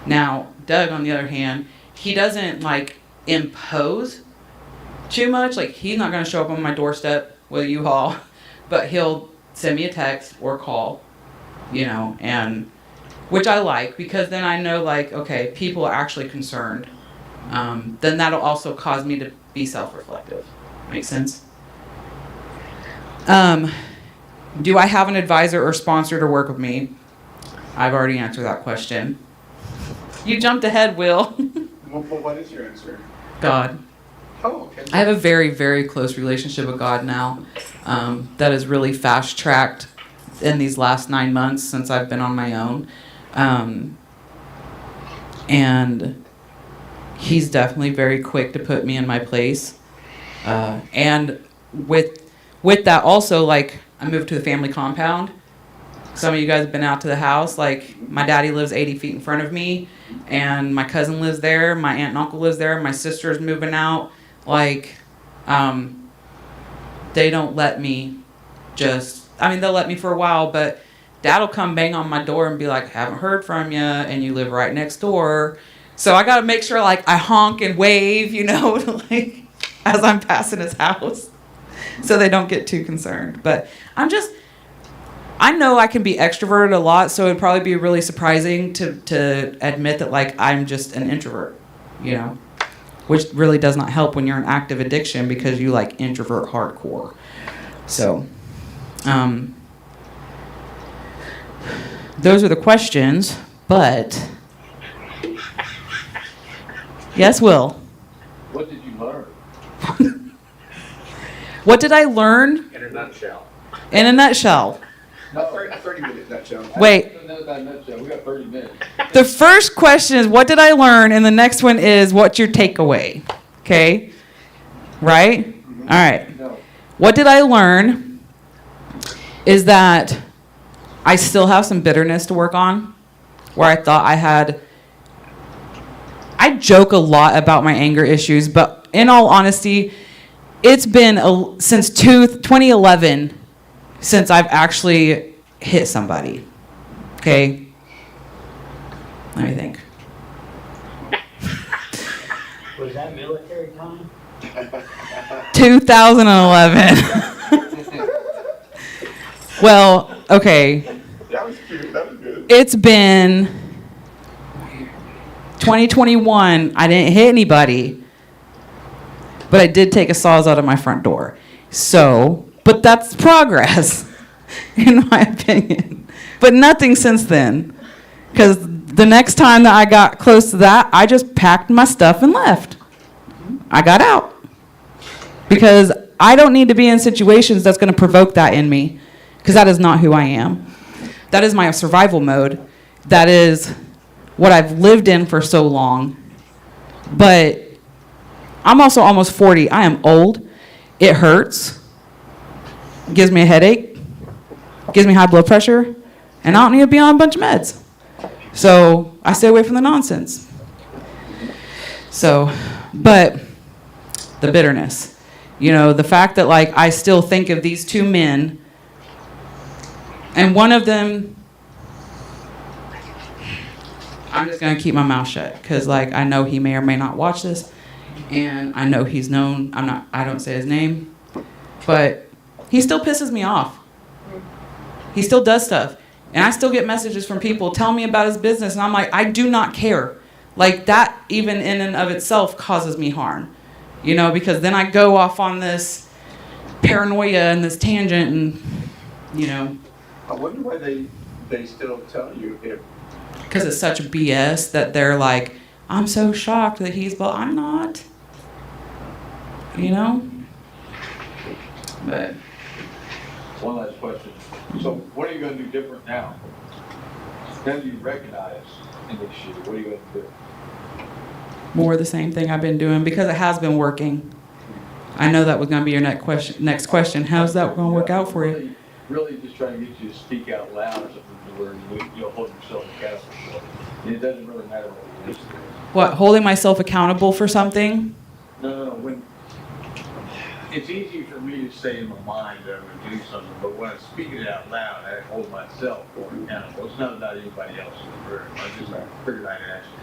now Doug, on the other hand, he doesn't, like, impose too much. Like, he's not going to show up on my doorstep with a U-Haul, but he'll send me a text or call, you know, and which I like, because then I know, like, okay, people are actually concerned. Then that'll also cause me to be self-reflective. Make sense? Do I have an advisor or sponsor to work with me? I've already answered that question. You jumped ahead, Will. Well, what is your answer? God. Oh, okay. I have a very, very close relationship with God now, that is really fast-tracked in these last 9 months since I've been on my own. And he's definitely very quick to put me in my place. And with that also, like, I moved to the family compound. Some of you guys have been out to the house. Like, my daddy lives 80 feet in front of me, and my cousin lives there. My aunt and uncle lives there. My sister's moving out. Like, they don't let me just, I mean, they'll let me for a while, but dad'll come bang on my door and be like, haven't heard from you, and you live right next door. So I got to make sure, like, I honk and wave, you know, like, as I'm passing his house, so they don't get too concerned. But I know I can be extroverted a lot, so it'd probably be really surprising to admit that, like, I'm just an introvert, you know, which really does not help when you're in active addiction, because you, like, introvert hardcore. So, those are the questions, but yes, Will. What did you learn? What did I learn? In a nutshell. In a nutshell. A 30-minute nutshell. Wait. That nutshell. We got 30 minutes. The first question is, what did I learn? And the next one is, what's your takeaway? Okay? Right? All right. No. What did I learn is that I still have some bitterness to work on, where I thought I joke a lot about my anger issues, but in all honesty, it's been since 2011 since I've actually hit somebody. Okay? Let me think. Was that military time? 2011. Well, okay. That was cute. That was good. It's been 2021. I didn't hit anybody, but I did take a Sawzall to my front door. So, but that's progress, in my opinion. But nothing since then. Because the next time that I got close to that, I just packed my stuff and left. I got out. Because I don't need to be in situations that's going to provoke that in me. Because that is not who I am. That is my survival mode. That is what I've lived in for so long. But I'm also almost 40. I am old. It hurts. Gives me a headache. Gives me high blood pressure. And I don't need to be on a bunch of meds. So I stay away from the nonsense. So, but the bitterness. You know, the fact that, like, I still think of these two men, and one of them, I'm just going to keep my mouth shut, because, like, I know he may or may not watch this, and I know he's known. I don't say his name, but he still pisses me off. He still does stuff. And I still get messages from people telling me about his business, and I'm like, I do not care. Like, that even in and of itself causes me harm. You know, because then I go off on this paranoia and this tangent, and, you know. I wonder why they still tell you if. Because it's such BS that they're like, I'm so shocked that he's, well, I'm not. You know? But One last question. So what are you gonna do different now? Now that you recognize an issue, what are you gonna do? More of the same thing I've been doing because it has been working. I know that was going to be your next question. How's that going to work out for you? Really just trying to get you to speak out loud or something to where you'll hold yourself accountable for it. And it doesn't really matter what it is. What, holding myself accountable for something? No, when, it's easy for me to say in my mind that I'm gonna do something, but when I speak it out loud, I hold myself more accountable. It's not about anybody else in the room. I just figured I'd ask you.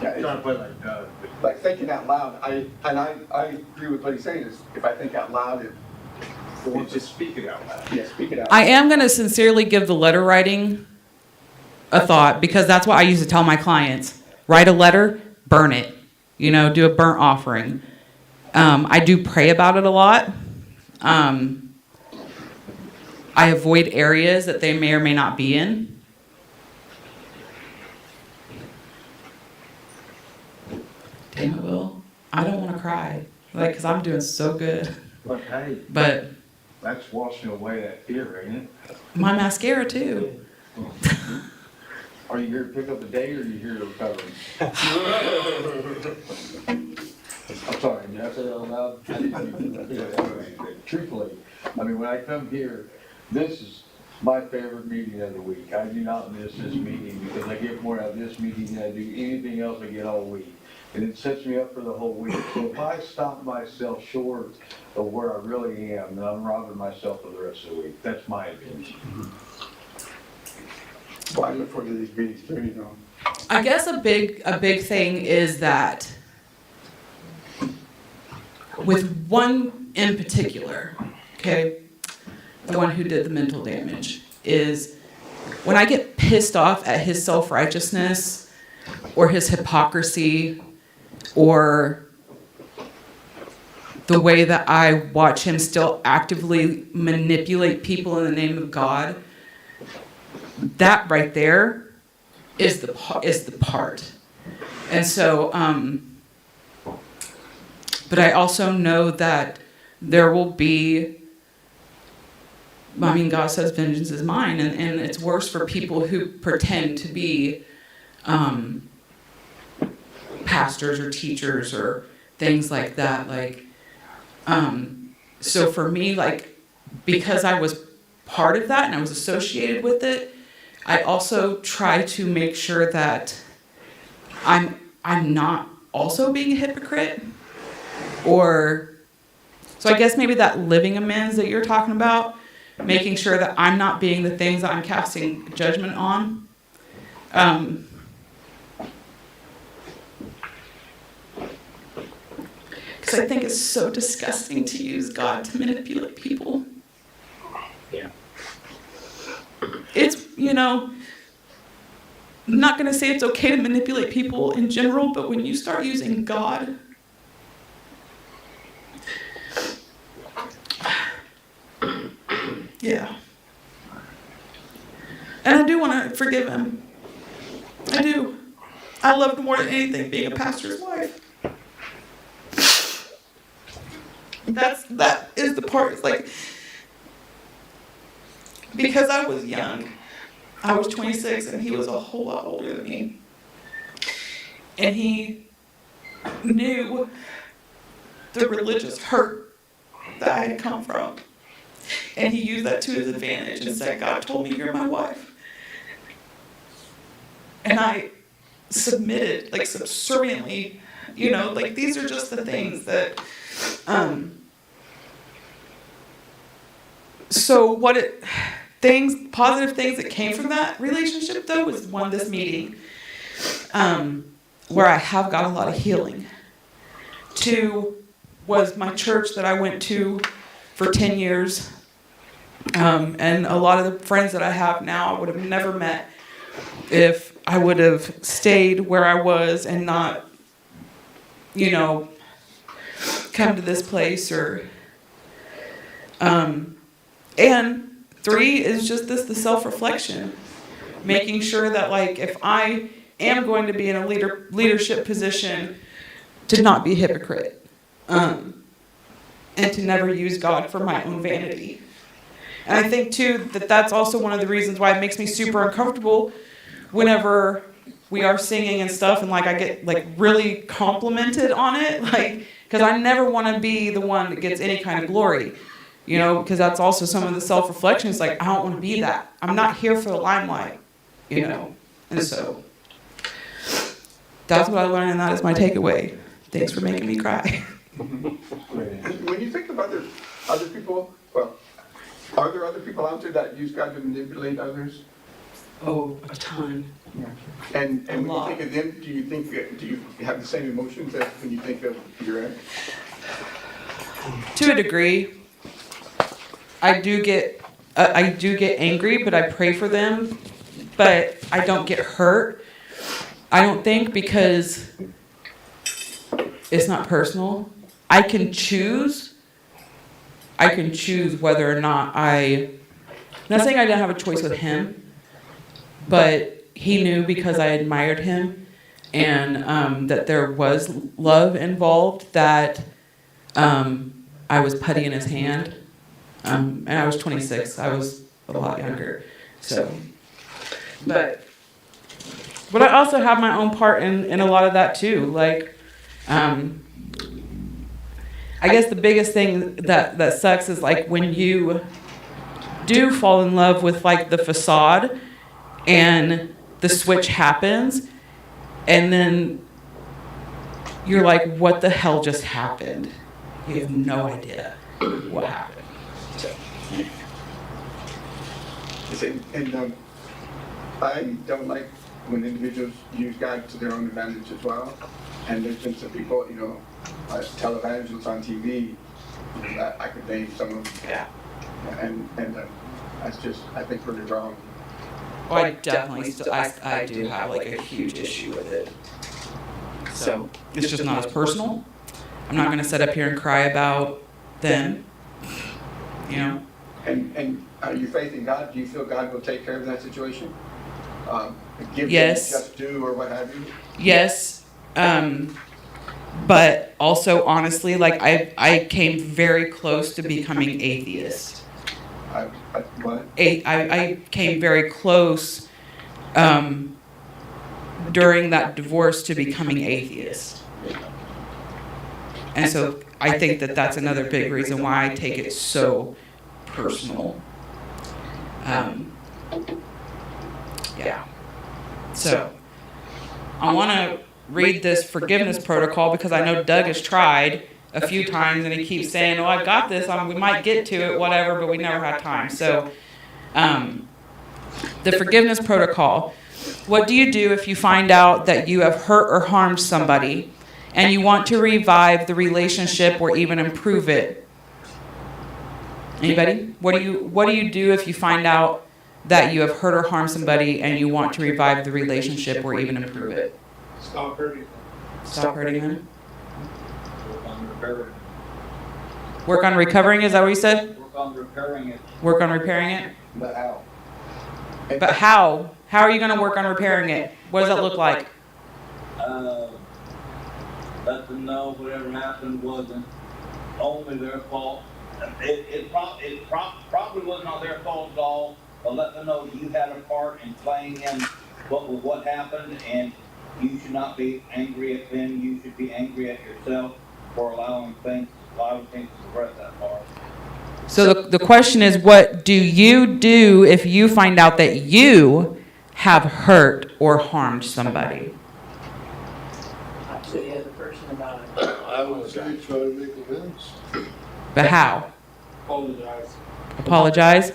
Yeah, I'm trying to play like Doug, but like thinking out loud, I agree with what he's saying, is if I think out loud, or just speak it out loud. yeah, speak it out. I am going to sincerely give the letter writing a thought because that's what I used to tell my clients. Write a letter, burn it. You know, do a burnt offering. I do pray about it a lot. I avoid areas that they may or may not be in. Damn it, Will. I don't want to cry. Like, because I'm doing so good. But hey, But that's washing away that fear, ain't it? my mascara, too. Are you here to pick up the day or are you here to recover? I'm sorry, did I say that out loud? I didn't. Truthfully, I mean, when I come here, this is my favorite meeting of the week. I do not miss this meeting because I get more out of this meeting than I do anything else I get all week. And it sets me up for the whole week. So if I stop myself short of where I really am, then I'm robbing myself for the rest of the week. That's my opinion. Well, I look forward to these meetings too, you know. I guess a big thing is that with one in particular, okay, the one who did the mental damage, is when I get pissed off at his self-righteousness or his hypocrisy or the way that I watch him still actively manipulate people in the name of God, that right there is the part. And so, but I also know that there will be, I mean, God says vengeance is mine, and it's worse for people who pretend to be pastors or teachers or things like that. Like, so for me, like, because I was part of that and I was associated with it, I also try to make sure that I'm not also being a hypocrite. Or, so I guess maybe that living amends that you're talking about, making sure that I'm not being the things that I'm casting judgment on. Because I think it's so disgusting to use God to manipulate people. Yeah. It's, you know, I'm not going to say it's okay to manipulate people in general, but when you start using God, yeah. And I do want to forgive him. I do. I loved more than anything being a pastor's wife. That is the part. It's like, because I was young, I was 26 and he was a whole lot older than me. And he knew the religious hurt that I had come from. And he used that to his advantage and said, God told me you're my wife. And I submitted, like subserviently, you know, like these are just the things that, so positive things that came from that relationship though was one, this meeting, where I have got a lot of healing. 2 was my church that I went to for 10 years. And a lot of the friends that I have now I would have never met if I would have stayed where I was and not, you know, come to this place or, and 3 is just the self-reflection, making sure that like if I am going to be in a leadership position, to not be a hypocrite, and to never use God for my own vanity. And I think too that that's also one of the reasons why it makes me super uncomfortable whenever we are singing and stuff, and like I get like really complimented on it, like because I never want to be the one that gets any kind of glory, you know, because that's also some of the self-reflection. It's like I don't want to be that. I'm not here for the limelight, you know, and so that's what I learned, and that is my takeaway. Thanks for making me cry. When you think about the other people, well, are there other people out there that use God to manipulate others? Oh, a ton. And when you lot. think of them, do you have the same emotions that when you think of your ex? To a degree, I do get angry, but I pray for them, but I don't get hurt. I don't think, because it's not personal. I can choose whether or not I'm not saying I didn't have a choice with him, but he knew, because I admired him and that there was love involved, that I was putty in his hand. And I was 26. I was a lot younger. So, but I also have my own part in a lot of that too. Like, I guess the biggest thing that sucks is like when you do fall in love with like the facade and the switch happens, and then you're like, what the hell just happened? You have no idea what happened. And I don't like when individuals use God to their own advantage as well. And there's been some people, you know, televangelists on TV, I could name some of them. Yeah. And that's just, I think, really wrong. Oh, I definitely still, I do have like a huge issue with it. So it's just not as personal. I'm not going to sit up here and cry about them, you know. And are you faith in God? Do you feel God will take care of that situation? Give Yes. them just due or what have you? Yes. But also, honestly, like I came very close to becoming atheist. What? I came very close during that divorce to becoming atheist. And so I think that that's another big reason why I take it so personal. Yeah. So I want to read this forgiveness protocol because I know Doug has tried a few times and he keeps saying, "Oh, I got this. We might get to it, whatever," but we never had time. So the forgiveness protocol. What do you do if you find out that you have hurt or harmed somebody and you want to revive the relationship or even improve it? Anybody? What do you do if you find out that you have hurt or harmed somebody and you want to revive the relationship or even improve it? Stop hurting them. Stop hurting them? Work on repairing. Work on recovering, is that what you said? Work on repairing it. Work on repairing it? But how? But how? How are you going to work on repairing it? What does that look like? Let them know whatever happened wasn't only their fault. It probably was not their fault at all, but let them know you had a part in playing in what happened, and you should not be angry at them. You should be angry at yourself for allowing things to progress that far. So the question is, what do you do if you find out that you have hurt or harmed somebody? Talk to the other person about it. I would say try to make amends. But how? Apologize. Apologize?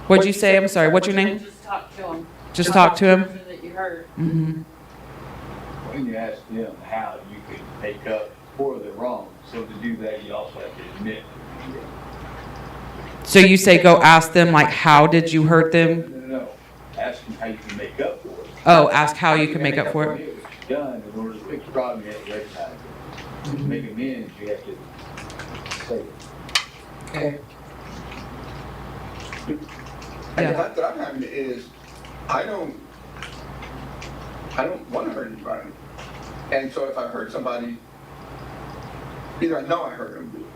What'd you say? I'm sorry. What's your name? Just talk to him. Just talk to him? That you hurt. Mm-hmm. When you ask them how you could make up for the wrong, so to do that, you also have to admit. So you say go ask them, like, how did you hurt them? No. Ask them how you can make up for it. Oh, ask how you can make up for it? It was done in order to fix the problem, you have to recognize it. To make amends, you have to say it. Okay. And Yeah. the thought that I'm having is, I don't want to hurt anybody. And so if I hurt somebody, either I know I hurt them,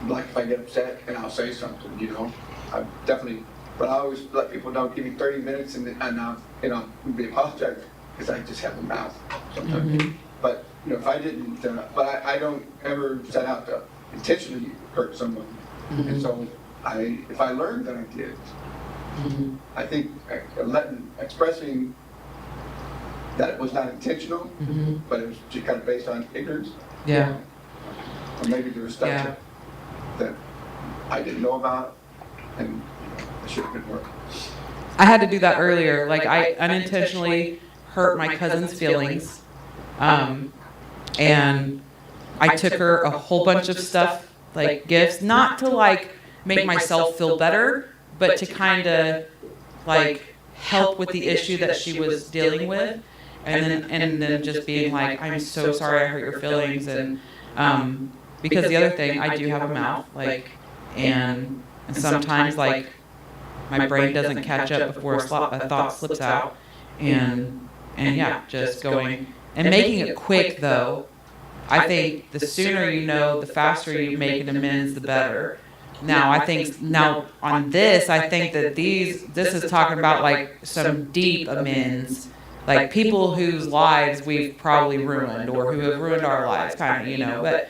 like if I get upset and I'll say something, you know, I definitely, but I always let people know, give me 30 minutes and I'll, you know, be apologetic because I just have a mouth sometimes. But, you know, if I didn't, but I don't ever set out to intentionally hurt someone. And so if I learned that I did, I think expressing that it was not intentional, but it was just kind of based on ignorance. Yeah. Or maybe there was stuff Yeah. that I didn't know about and I should have been more. I had to do that earlier. Like I unintentionally hurt my cousin's feelings. And I took her a whole bunch of stuff, like gifts, not to like make myself feel better, but to kind of like help with the issue that she was dealing with. And then just being like, I'm so sorry I hurt your feelings. And because the other thing, I do have a mouth, like, and sometimes like my brain doesn't catch up before a thought slips out. And yeah, just going and making it quick though. I think the sooner you know, the faster you make an amends, the better. Now, I think on this, I think that this is talking about like some deep amends, like people whose lives we've probably ruined or who have ruined our lives, kind of, you know. But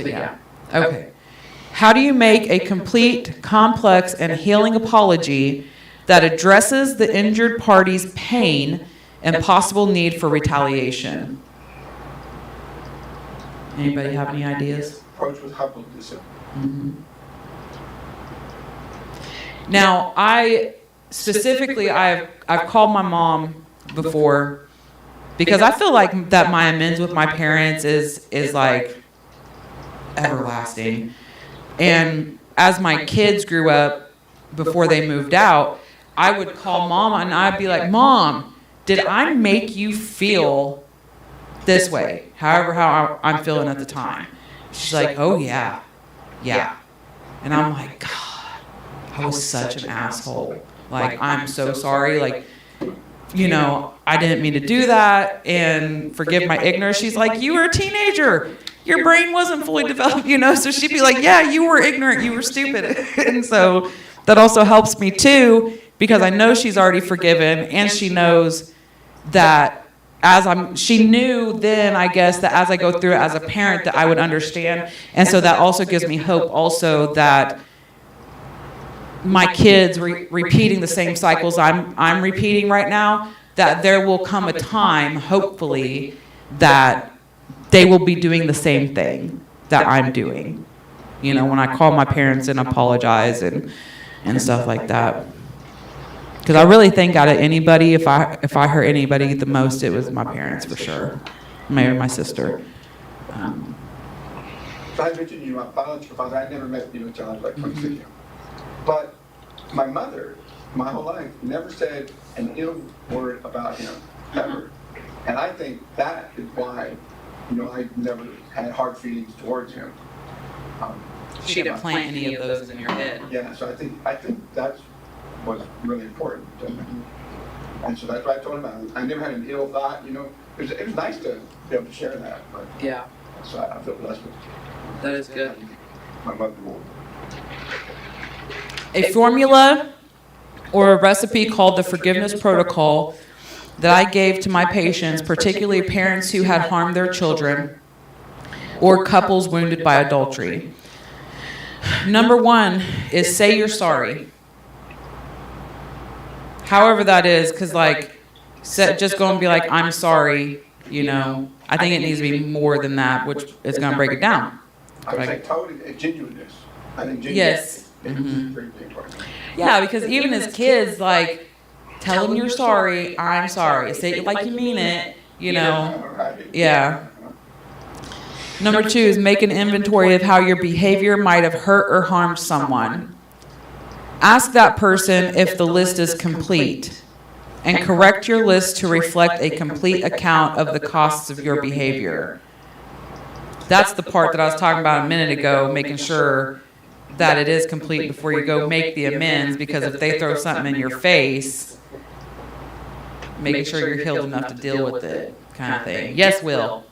yeah, okay. How do you make a complete, complex, and healing apology that addresses the injured party's pain and possible need for retaliation? Anybody have any ideas? Approach with humbleness. Now, I've called my mom before because I feel like that my amends with my parents is like everlasting. And as my kids grew up before they moved out, I would call Mom and I'd be like, Mom, did I make you feel this way? However, how I'm feeling at the time. She's like, oh yeah. Yeah. And I'm like, God, I was such an asshole. Like, I'm so sorry. Like, you know, I didn't mean to do that and forgive my ignorance. She's like, you were a teenager. Your brain wasn't fully developed, you know? So she'd be like, yeah, you were ignorant. You were stupid. And so that also helps me too, because I know she's already forgiven and she knows that she knew then, I guess, that as I go through it as a parent that I would understand. And so that also gives me hope also that my kids repeating the same cycles I'm repeating right now, that there will come a time, hopefully, that they will be doing the same thing that I'm doing. You know, when I call my parents and apologize and stuff like that. Because I really think out of anybody, if I hurt anybody the most, it was my parents for sure. Maybe my sister. So I mentioned my biological father. I never met you until I was like 26 years. But my mother, my whole life, never said an ill word about him, ever. And I think that is why, you know, I never had hard feelings towards him. She didn't plant any of those in your head. Yeah, so I think that's was really important. And so that's why I told him I never had an ill thought, you know. It was nice to be able to share that. But Yeah, so I feel blessed with that is good. my mother. A formula or a recipe called the Forgiveness Protocol that I gave to my patients, particularly parents who had harmed their children or couples wounded by adultery. Number 1 is say you're sorry. However that is, because like, just go and be like, I'm sorry, you know. I think it needs to be more than that, which is going to break it down. I would say totally genuineness. I think genuineness Yes. is very important. Yeah, because even as kids, like, tell them you're sorry, I'm sorry. Say it like you mean it, you know. Yeah. Number 2 is make an inventory of how your behavior might have hurt or harmed someone. Ask that person if the list is complete, and correct your list to reflect a complete account of the costs of your behavior. That's the part that I was talking about a minute ago, making sure that it is complete before you go make the amends, because if they throw something in your face, making sure you're healed enough to deal with it, kind of thing. Yes, Will.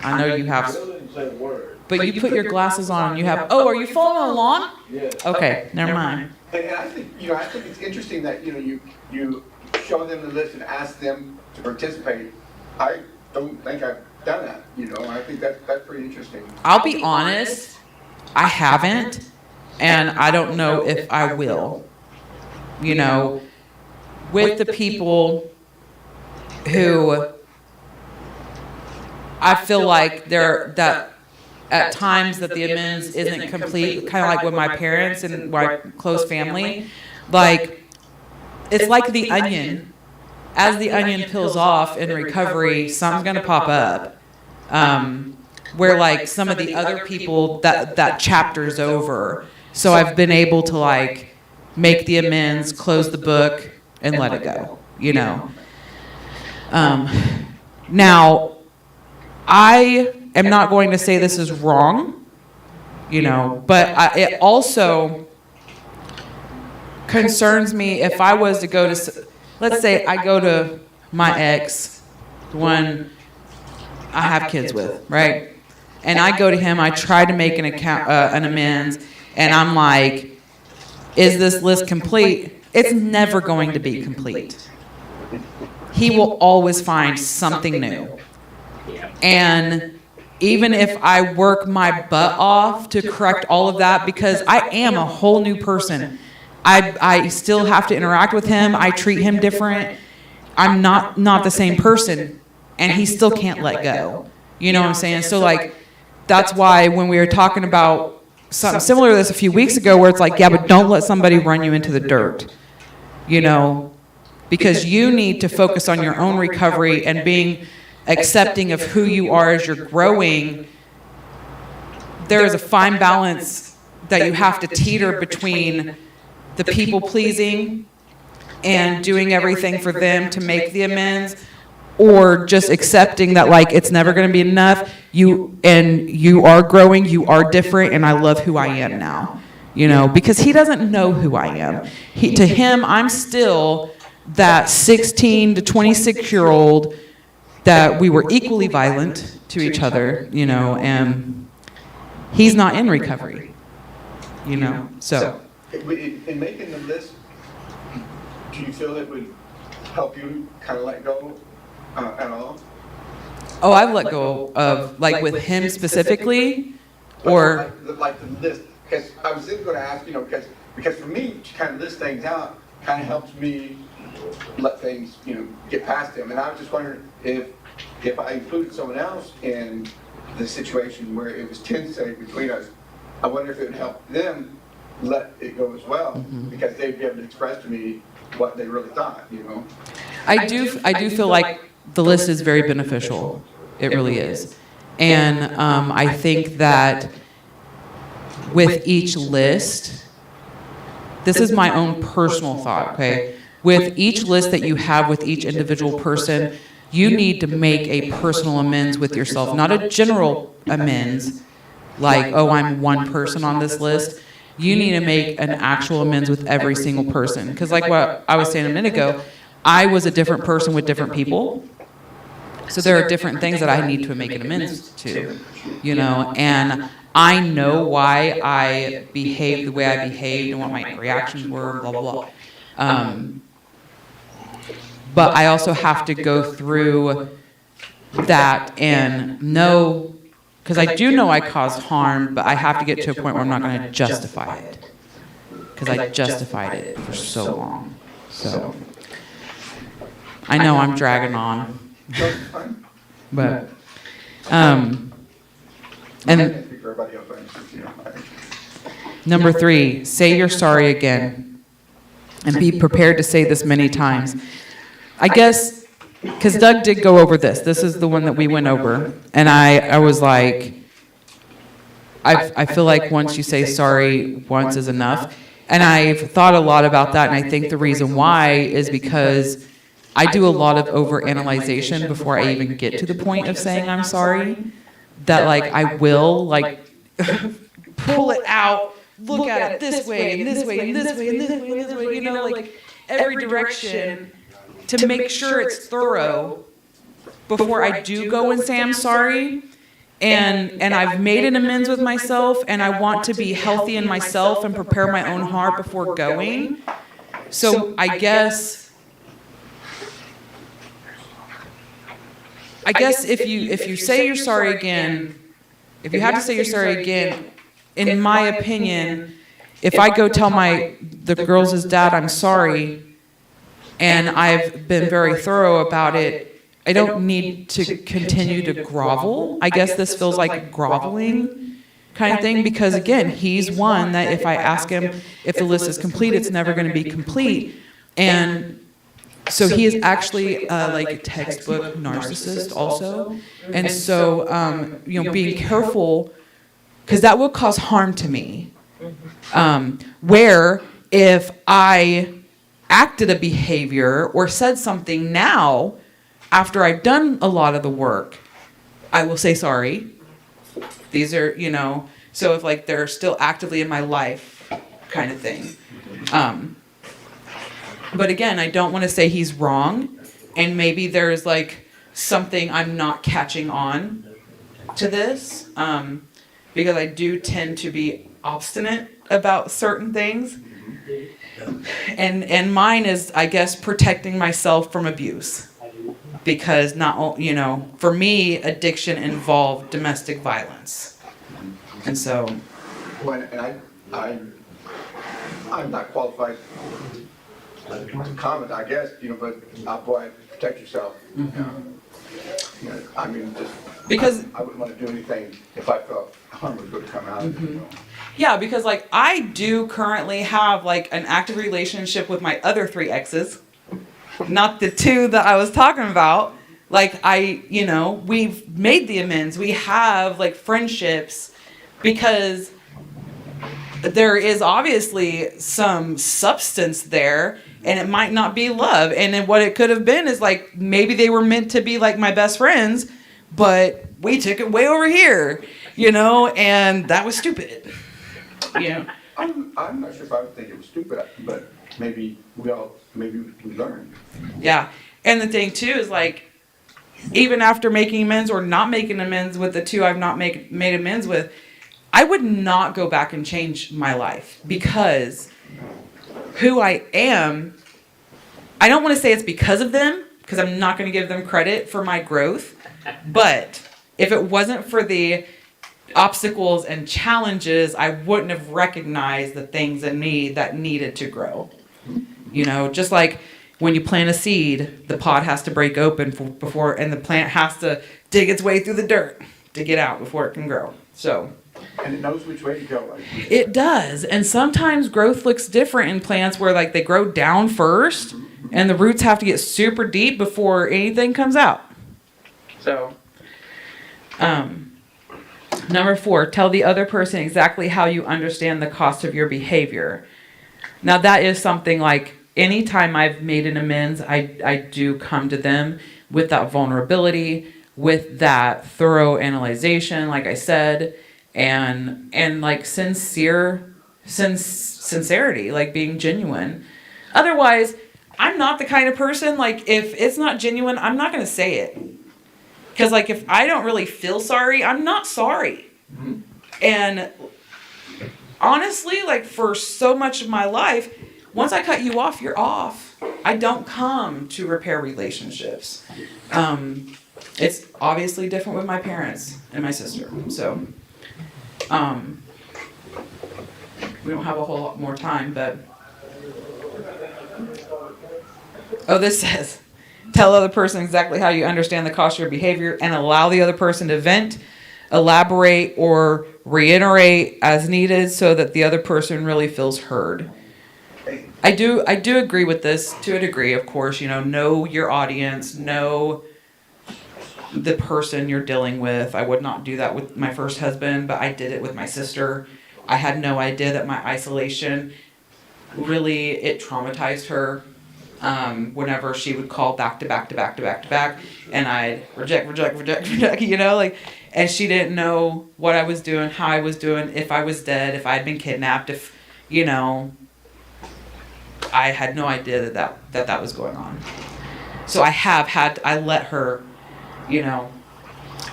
I know you have. Bill didn't say a word. But you put your glasses on and you have, oh, are you following along? Yeah. Okay, never mind. And I think, I think it's interesting that, you show them the list and ask them to participate. I don't think I've done that, I think that's pretty interesting. I'll be honest, I haven't, and I don't know if I will. With the people who I feel like that at times that the amends isn't complete, kind of like with my parents and my close family, like it's like the onion. As the onion peels off in recovery, something's gonna pop up. Where like some of the other people that chapter's over. So I've been able to like make the amends, close the book, and let it go. Now, I am not going to say this is wrong, but it also concerns me if I was to go to, let's say I go to my ex, the one I have kids with, right? And I go to him, I try to make an amends, and I'm like, is this list complete? It's never going to be complete. He will always find something new. And even if I work my butt off to correct all of that, because I am a whole new person, I still have to interact with him. I treat him different. I'm not the same person, and he still can't let go. You know what I'm saying? So like, that's why when we were talking about something similar to this a few weeks ago, where it's like, yeah, but don't let somebody run you into the dirt, because you need to focus on your own recovery and being accepting of who you are as you're growing. There is a fine balance that you have to teeter between the people pleasing and doing everything for them to make the amends, or just accepting that like it's never going to be enough. You are growing, you are different, and I love who I am now. Because he doesn't know who I am. To him, I'm still that 16 to 26-year-old that we were equally violent to each other, and he's not in recovery, so. In making the list, do you feel it would help you kind of let go at all? Oh, I've let go of, like with him specifically, or? Like the list, because I was going to ask, because for me, to kind of list things out kind of helps me let things, get past them. And I was just wondering if I included someone else in the situation where it was tense between us, I wonder if it would help them let it go as well, because they'd be able to express to me what they really thought, I do feel like the list is very beneficial. It really is. And I think that with each list, this is my own personal thought, okay? With each list that you have with each individual person, you need to make a personal amends with yourself, not a general amends, like, oh, I'm one person on this list. You need to make an actual amends with every single person. Because like what I was saying a minute ago, I was a different person with different people. So there are different things that I need to make an amends to, and I know why I behaved the way I behaved and what my reactions were, blah, blah, blah. But I also have to go through that and know, because I do know I caused harm, but I have to get to a point where I'm not going to justify it. Because I justified it for so long. So I know I'm dragging on. But, and number 3, say you're sorry again. And be prepared to say this many times. I guess, because Doug did go over this. This is the one that we went over. And I was like, I feel like once you say sorry once is enough. And I've thought a lot about that. And I think the reason why is because I do a lot of overanalyzation before I even get to the point of saying I'm sorry. That like I will like pull it out, look at it this way and this way and this way and this way and this way, like every direction to make sure it's thorough before I do go and say I'm sorry. and I've made an amends with myself, and I want to be healthy in myself and prepare my own heart before going. So I guess if you say you're sorry again, if you have to say you're sorry again, in my opinion, if I go tell the girls' dad I'm sorry, and I've been very thorough about it, I don't need to continue to grovel. I guess this feels like groveling kind of thing, because again, he's one that if I ask him if the list is complete, it's never going to be complete. And so he is actually like a textbook narcissist also. And so, being careful, because that will cause harm to me. Where if I acted a behavior or said something now, after I've done a lot of the work, I will say sorry. These are, so if like they're still actively in my life kind of thing. But again, I don't want to say he's wrong, and maybe there's like something I'm not catching on to this, because I do tend to be obstinate about certain things. And mine is, I guess, protecting myself from abuse. Because for me, addiction involved domestic violence. And so. Well, and I'm not qualified to comment, I guess, but boy, protect yourself. I mean, because I wouldn't want to do anything if I felt harm was going to come out of it. Yeah, because like I do currently have like an active relationship with my other 3 exes, not the 2 that I was talking about. Like we've made the amends. We have like friendships, because there is obviously some substance there, and it might not be love. And then what it could have been is like maybe they were meant to be like my best friends, but we took it way over here, and that was stupid. I'm not sure if I would think it was stupid, but maybe we learned. Yeah. And the thing too is like, even after making amends or not making amends with the 2 I've not made amends with, I would not go back and change my life, because who I am, I don't want to say it's because of them, because I'm not going to give them credit for my growth. But if it wasn't for the obstacles and challenges, I wouldn't have recognized the things in me that needed to grow. Just like when you plant a seed, the pod has to break open and the plant has to dig its way through the dirt to get out before it can grow. So. And it knows which way to go. It does. And sometimes growth looks different in plants where like they grow down first and the roots have to get super deep before anything comes out. So, number 4, tell the other person exactly how you understand the cost of your behavior. Now that is something like anytime I've made an amends, I do come to them with that vulnerability, with that thorough analyzation, like I said, and like sincerity, like being genuine. Otherwise, I'm not the kind of person, like if it's not genuine, I'm not going to say it. Because like if I don't really feel sorry, I'm not sorry. Mm-hmm. And honestly, like for so much of my life, once I cut you off, you're off. I don't come to repair relationships. It's obviously different with my parents and my sister. So, we don't have a whole lot more time, but. Oh, this says, tell the other person exactly how you understand the cost of your behavior and allow the other person to vent, elaborate, or reiterate as needed so that the other person really feels heard. I do agree with this to a degree, of course. Know your audience, know the person you're dealing with. I would not do that with my first husband, but I did it with my sister. I had no idea that my isolation really, it traumatized her. Whenever she would call back to back, and I'd reject, and she didn't know what I was doing, how I was doing, if I was dead, if I'd been kidnapped, if, I had no idea that was going on. So I let her,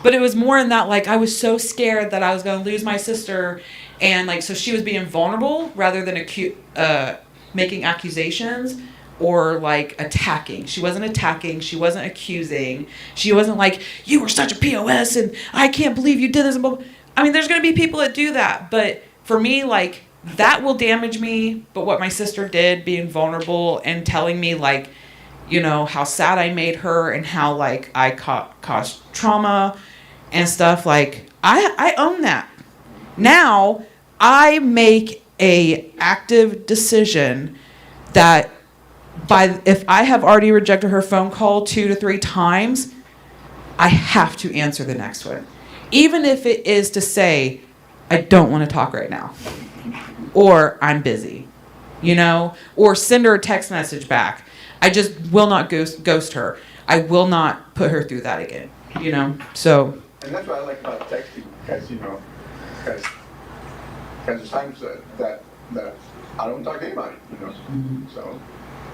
But it was more in that, like, I was so scared that I was going to lose my sister. And, like, so she was being vulnerable rather than making accusations or, like, attacking. She wasn't attacking. She wasn't accusing. She wasn't like, you were such a POS and I can't believe you did this. And blah, blah. I mean, there's going to be people that do that. But for me, like, that will damage me. But what my sister did, being vulnerable and telling me, like, you know, how sad I made her and how, like, I caused trauma and stuff, like, I own that. Now, I make a active decision that if I have already rejected her phone call 2 to 3 times, I have to answer the next one. Even if it is to say, I don't want to talk right now. Or I'm busy, you know? Or send her a text message back. I just will not ghost her. I will not put her through that again, you know? So. And that's what I like about texting, because, you know, because there's times that I don't talk to anybody, you know? Mm-hmm. So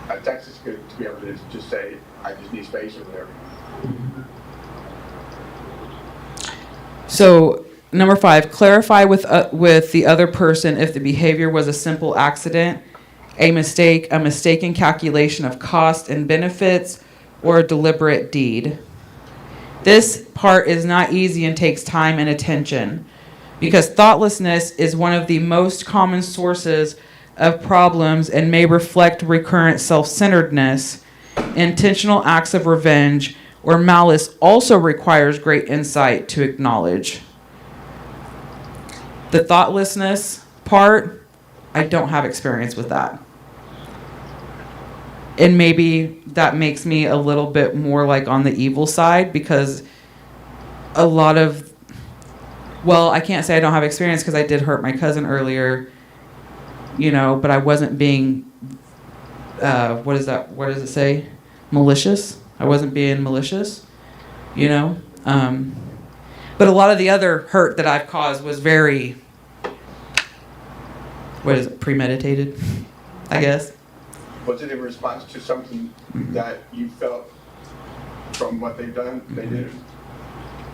a text is good to be able to just say, I just need space or whatever. So, number 5, clarify with the other person if the behavior was a simple accident, a mistake, a mistaken calculation of cost and benefits, or a deliberate deed. This part is not easy and takes time and attention because thoughtlessness is one of the most common sources of problems and may reflect recurrent self-centeredness. Intentional acts of revenge or malice also requires great insight to acknowledge. The thoughtlessness part, I don't have experience with that. And maybe that makes me a little bit more like on the evil side because a lot of, well, I can't say I don't have experience because I did hurt my cousin earlier, you know, but I wasn't being, what does it say? Malicious? I wasn't being malicious, you know? But a lot of the other hurt that I've caused was very, premeditated, I guess. Was it in response to something that you felt from what they've done, they did?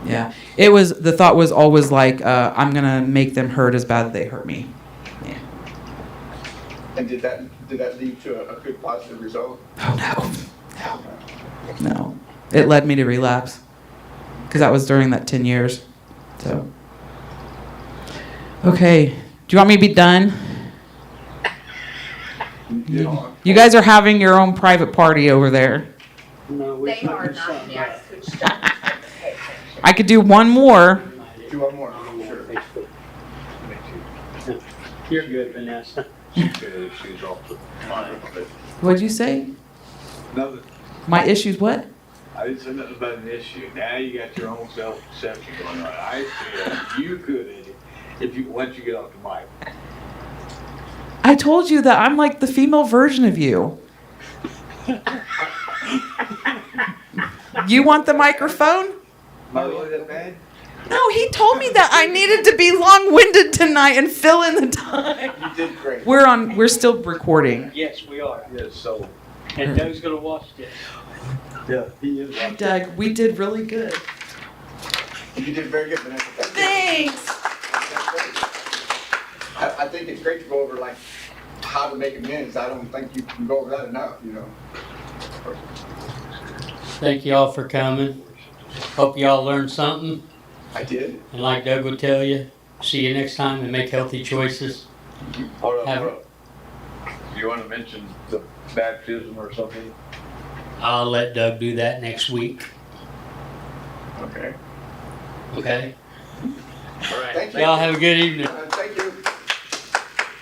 Yeah. The thought was always like, I'm going to make them hurt as bad as they hurt me. Yeah. And did that lead to a good positive result? Oh, no. It led me to relapse because that was during that 10 years. So, okay. Do you want me to be done? You guys are having your own private party over there. No, They are not, yes, switched up. I could do one more. Do one more, sure. You're good, Vanessa. What'd you say? No, My issues what? I didn't say nothing about an issue. Now you got your own self-deception going on. I said you could, once you get off the mic. I told you that I'm like the female version of you. You want the microphone? Am I really that bad? No, he told me that I needed to be long-winded tonight and fill in the time. You did great. We're still recording. Yes, we are. Yes, so. And Doug's gonna watch this. Yeah, he is. Doug, we did really good. You did very good, Vanessa. Thanks. I think it's great to go over like how to make amends. I don't think you can go over that enough, you know. Thank you all for coming. Hope y'all learned something. I did. And like Doug would tell you, see you next time and make healthy choices. Hold Have- up. You want to mention the baptism or something? I'll let Doug do that next week. Okay. Okay? All right. Thank you. Y'all have a good evening. Thank you.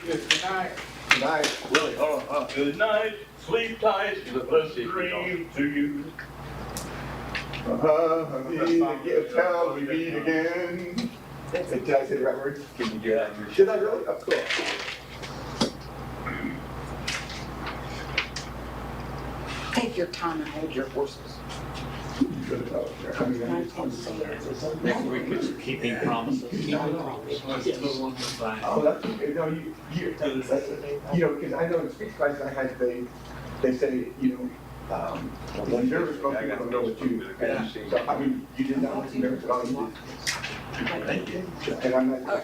Good night. Good night. Really? Hold on. Good night, sleep tight, the best dream to you. Till we meet again. Did I say the right word? Can you get out of your Did I really? Oh, cool. Take your time and hold your horses. Next week is keeping promises. Oh, that's okay. No, you know, because I know in speech class I had they say, you know, When nervous, most people don't know what you, so, I mean, you did not look nervous at all, you did. Thank you. And I'm not.